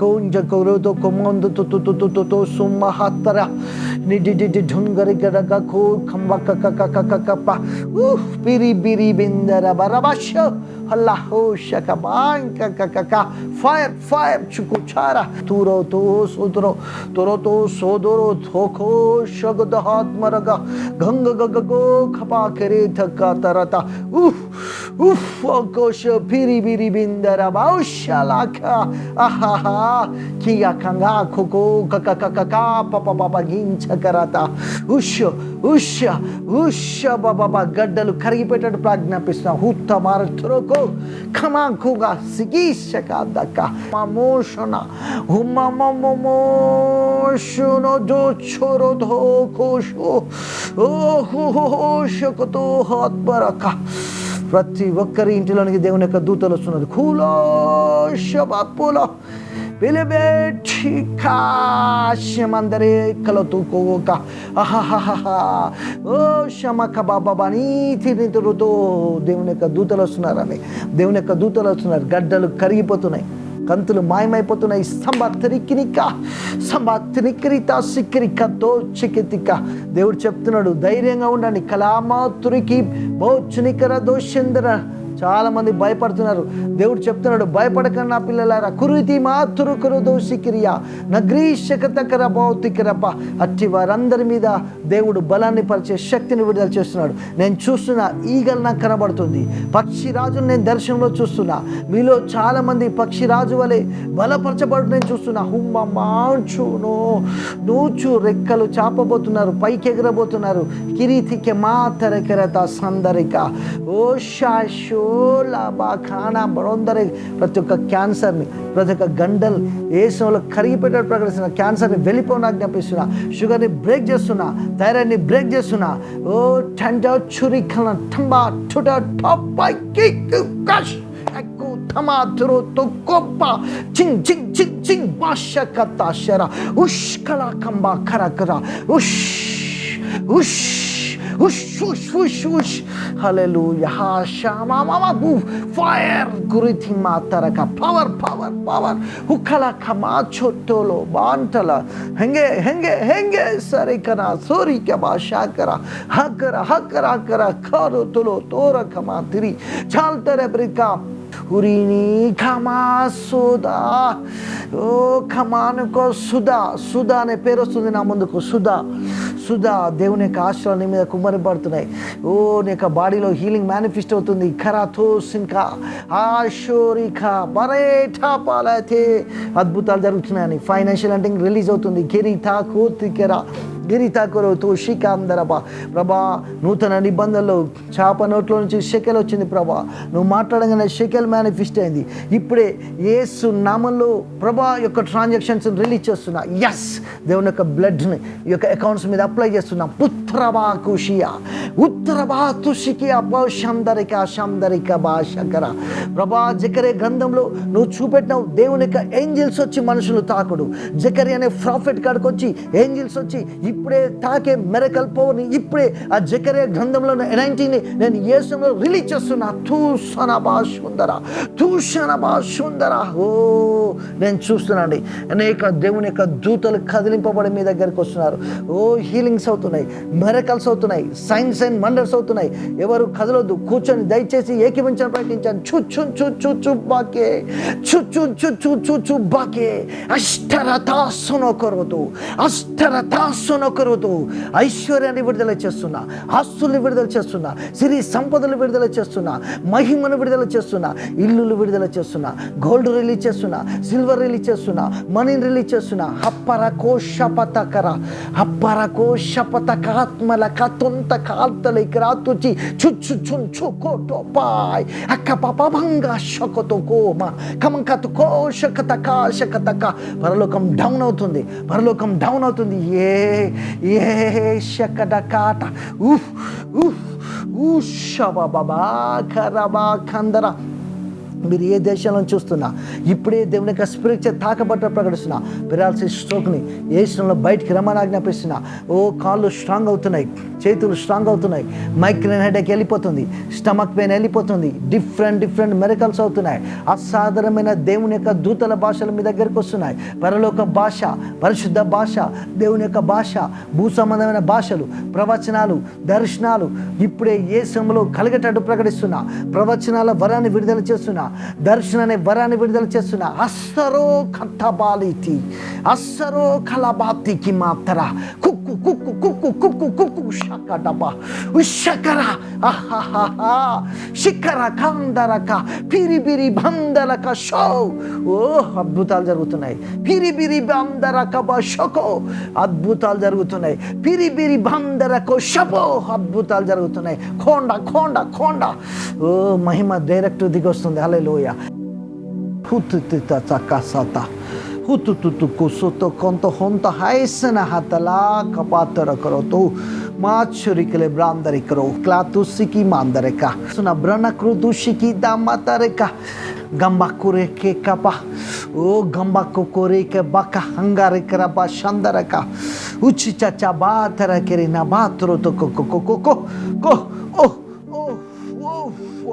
కొంచె కొరతో కొమ్మందు తో సుమ్మహత్తర నిడి ఢుంగరి గడగ కో కంబక కప్ప పిరి బిరి బిందర బరబష అల్లాహో షకబాంక కక ఫైర్ చుకుచారా తురోతో సోదరో థోఖో షగదహాత్మరగ గంగ గగగో ఖపా కరే ధక్క తరత కోశ పిరి బిరి బిందర బౌషలాక ఆహా కియా కంగా ఖోఖో కక పప గించకరత ఉష బాబా. గడ్డలు కరిగిపోయేటట్టు ప్రాజ్ఞాపిస్తున్నా. హుత్త మారుతురోకో ఖమాఖుగా సిగీషక దక్క మమోషణ హుమమమోషునో జో ఛోరో ధో కోషో ఓహోషకతో హాత్మరక. ప్రతి ఒక్కరి ఇంటిలోనికి దేవుని యొక్క దూతలు వస్తున్నది. కూలో షబాపులో పిలిబెట్టికాశమందరే కలతుకోక ఆహాహా ఓ షమక బాబా నీతితో దేవుని యొక్క దూతలు వస్తున్నారని. దేవుని యొక్క దూతలు వస్తున్నారు. గడ్డలు కరిగిపోతున్నాయి. కంతులు మాయమైపోతున్నాయి. సంబాత్రికిరిత సిక్కిరికతో చికితిక. దేవుడు చెప్తున్నాడు, ధైర్యంగా ఉండండి. కలామాతురికి బౌచునికర దోషందర. చాలా మంది భయపడుతున్నారు. దేవుడు చెప్తున్నాడు, భయపడకండి నా పిల్లలారా. కురుతి మాతురు కురుదో సికిరియా నగ్రీషకతకర భౌతికరప. అట్టి వారందరి మీద దేవుడు బలాన్ని పరిచే శక్తిని విడుదల చేస్తున్నాడు. నేను చూస్తున్నా, ఈగల్ నాకు కనబడుతుంది. పక్షిరాజును నేను దర్శనంలో చూస్తున్నా. మీలో చాలా మంది పక్షిరాజు వలె బలపరచబడు నేను చూస్తున్నా. హుమ్మాంచును నూచు రెక్కలు చాపబోతున్నారు, పైకి ఎగరబోతున్నారు. కిరీతికి మాతరకెరత సందరిక ఓ శాశో లాభాఖానా బడొందరే. ప్రతి ఒక్క క్యాన్సర్ని, ప్రతి ఒక్క గండల్ ఏసులో కరిగిపెట్టాడు ప్రకటిస్తున్నా. క్యాన్సర్ని వెళ్ళిపోయినా జ్ఞాపిస్తున్నా. షుగర్ని బ్రేక్ చేస్తున్నా. థైరాయిడ్ని బ్రేక్ చేస్తున్నా. ఓ టంటా చురి కల ఠంబా ఠుట ఠపై కిక్ కష్ ఎక్కు థమా తురు తుకొప్ప చింగ్ చింగ్ చింగ్ చింగ్ బాషకత శర ఉష్ కలా కంబా కరకర ఉష్ ఉష్ Whoosh, whoosh, whoosh, whoosh. Hallelujah. Ha shama mama boo. Fire. Guriti mataraka. Power, power, power. Hukala kama chotolo bantala. Henge sarikana. Sori kaba shakara. Hakara. Karo tolo tora kama tiri. Chaltare brika. Urini kama suda. Oh, kamanuko suda. Suda అనే పేరు వస్తుంది నా ముందుకు. సుధా దేవుని యొక్క ఆశీర్వాదాలు నీ మీద కుమ్మరిపడుతున్నాయి. ఓ నీ యొక్క బాడీలో హీలింగ్ మేనిఫెస్ట్ అవుతుంది. ఖరాథోస్ ఇంకా ఆషోరికా బరేఠా పాలతే అద్భుతాలు జరుగుతున్నాయని. ఫైనాన్షియల్ అంటే రిలీజ్ అవుతుంది. గిరితా కోతికెరా గిరితాకురు తోషికాందరబా. ప్రభా, నూతన నిబంధనలో చేప నోట్లో నుంచి షెకెల్ వచ్చింది. ప్రభా, నువ్వు మాట్లాడగానే షెకెల్ మేనిఫెస్ట్ అయింది. ఇప్పుడే యేసు నామంలో ప్రభా యొక్క ట్రాన్సాక్షన్స్ రిలీజ్ చేస్తున్నా. ఎస్, దేవుని యొక్క బ్లడ్ని ఈ యొక్క అకౌంట్స్ మీద అప్లై చేస్తున్నా. పుత్రబా కుషియా ఉత్తరబా తుషికియా శాందరిక భాషకర. ప్రభా, జకరే గ్రంథంలో నువ్వు చూపెట్టినావు దేవుని యొక్క ఏంజిల్స్ వచ్చి మనుషులు తాకుడు. జకరి అనే ప్రాఫెట్ కాడికి వచ్చి ఏంజిల్స్ వచ్చి ఇప్పుడే తాకే మెరకల్ పవర్ని ఇప్పుడే ఆ జకరియా గ్రంథంలో 19ని నేను యేసులో రిలీజ్ చేస్తున్నా. తూషణ సుందర. ఓ నేను చూస్తున్నాండి, అనేక దేవుని యొక్క దూతలు కదిలింపబడి మీ దగ్గరికి వస్తున్నారు. ఓ హీలింగ్స్ అవుతున్నాయి, మెరకల్స్ అవుతున్నాయి, సైన్స్ అండ్ వండర్స్ అవుతున్నాయి. ఎవరు కదలొద్దు, కూర్చొని దయచేసి ఏకీవించని ప్రయత్నించాను. బాకే అష్టరతాసునొకరుతూ ఐశ్వర్యాన్ని విడుదల చేస్తున్నా, ఆస్తుల్ని విడుదల చేస్తున్నా, సిరి సంపదలు విడుదల చేస్తున్నా, మహిమను విడుదల చేస్తున్నా, ఇల్లులు విడుదల చేస్తున్నా, గోల్డ్ రిలీజ్ చేస్తున్నా, సిల్వర్ రిలీజ్ చేస్తున్నా, మనీని రిలీజ్ చేస్తున్నా. అప్పరకోశపతకాత్మల కతొంత కాల్తల క్రాతుచి చుచ్చు చుంచు కోటోపాయ్ అక్క పాపభంగా శకతో కోమ కమంకతు కోశకత కాశకతక. పరలోకం డౌన్ అవుతుంది, పరలోకం డౌన్ అవుతుంది. ఏ శకడకాట ఉషబబా కరబా కందర. మీరు ఏ దేశంలో చూస్తున్నా ఇప్పుడే దేవుని యొక్క స్పిరిచువల్ తాకబట్ట ప్రకటిస్తున్నా. పెరాలసిస్ స్ట్రోక్ని ఏసులో బయటికి రమ్మని ఆజ్ఞాపిస్తున్నా. ఓ కాళ్ళు స్ట్రాంగ్ అవుతున్నాయి, చేతులు స్ట్రాంగ్ అవుతున్నాయి, మైగ్రేన్ హెడేక్ వెళ్ళిపోతుంది, స్టమక్ పెయిన్ వెళ్ళిపోతుంది, డిఫరెంట్ మెరికల్స్ అవుతున్నాయి. అసాధారణమైన దేవుని యొక్క దూతల భాషలు మీ దగ్గరికి వస్తున్నాయి. పరలోక భాష, పరిశుద్ధ భాష, దేవుని యొక్క భాష, భూ సంబంధమైన భాషలు, ప్రవచనాలు, దర్శనాలు ఇప్పుడే యేసులో కలిగేటట్టు ప్రకటిస్తున్నా. ప్రవచనాల వరాన్ని విడుదల చేస్తున్నా, దర్శన అనే వరాన్ని విడుదల చేస్తున్నా. అస్సరో కట్టబాలితి అస్సరో కలబాతికి మాత్ర కుక్కు కుక్కు కుక్కు కుక్కు కుక్కు షకడబా ఉషకర ఆహాహా శిఖర కందరక పిరిబిరి బందరక షో. ఓ అద్భుతాలు జరుగుతున్నాయి. పిరిబిరి బందరక షకో అద్భుతాలు జరుగుతున్నాయి. పిరిబిరి బందరకో షపో అద్భుతాలు జరుగుతున్నాయి. కొండ కొండ కొండ. ఓ మహిమ డైరెక్ట్ దిగి వస్తుంది. హల్లెలూయా. కుసుతో కొంత హొంత హైసన హతలా కపాతర కరోతో మాచురికలే బ్రాందరికరో క్లాతుసికి మాందరిక సున బ్రణ క్రుదుషికి దామతరిక గంబాకురేకే కప ఓ గంబాకురేకే బక హంగారికర బా షందరక ఉచి చచా బాతర కెరిన బాత్రో తో కో కో కో కో ఓ ఓ ఓ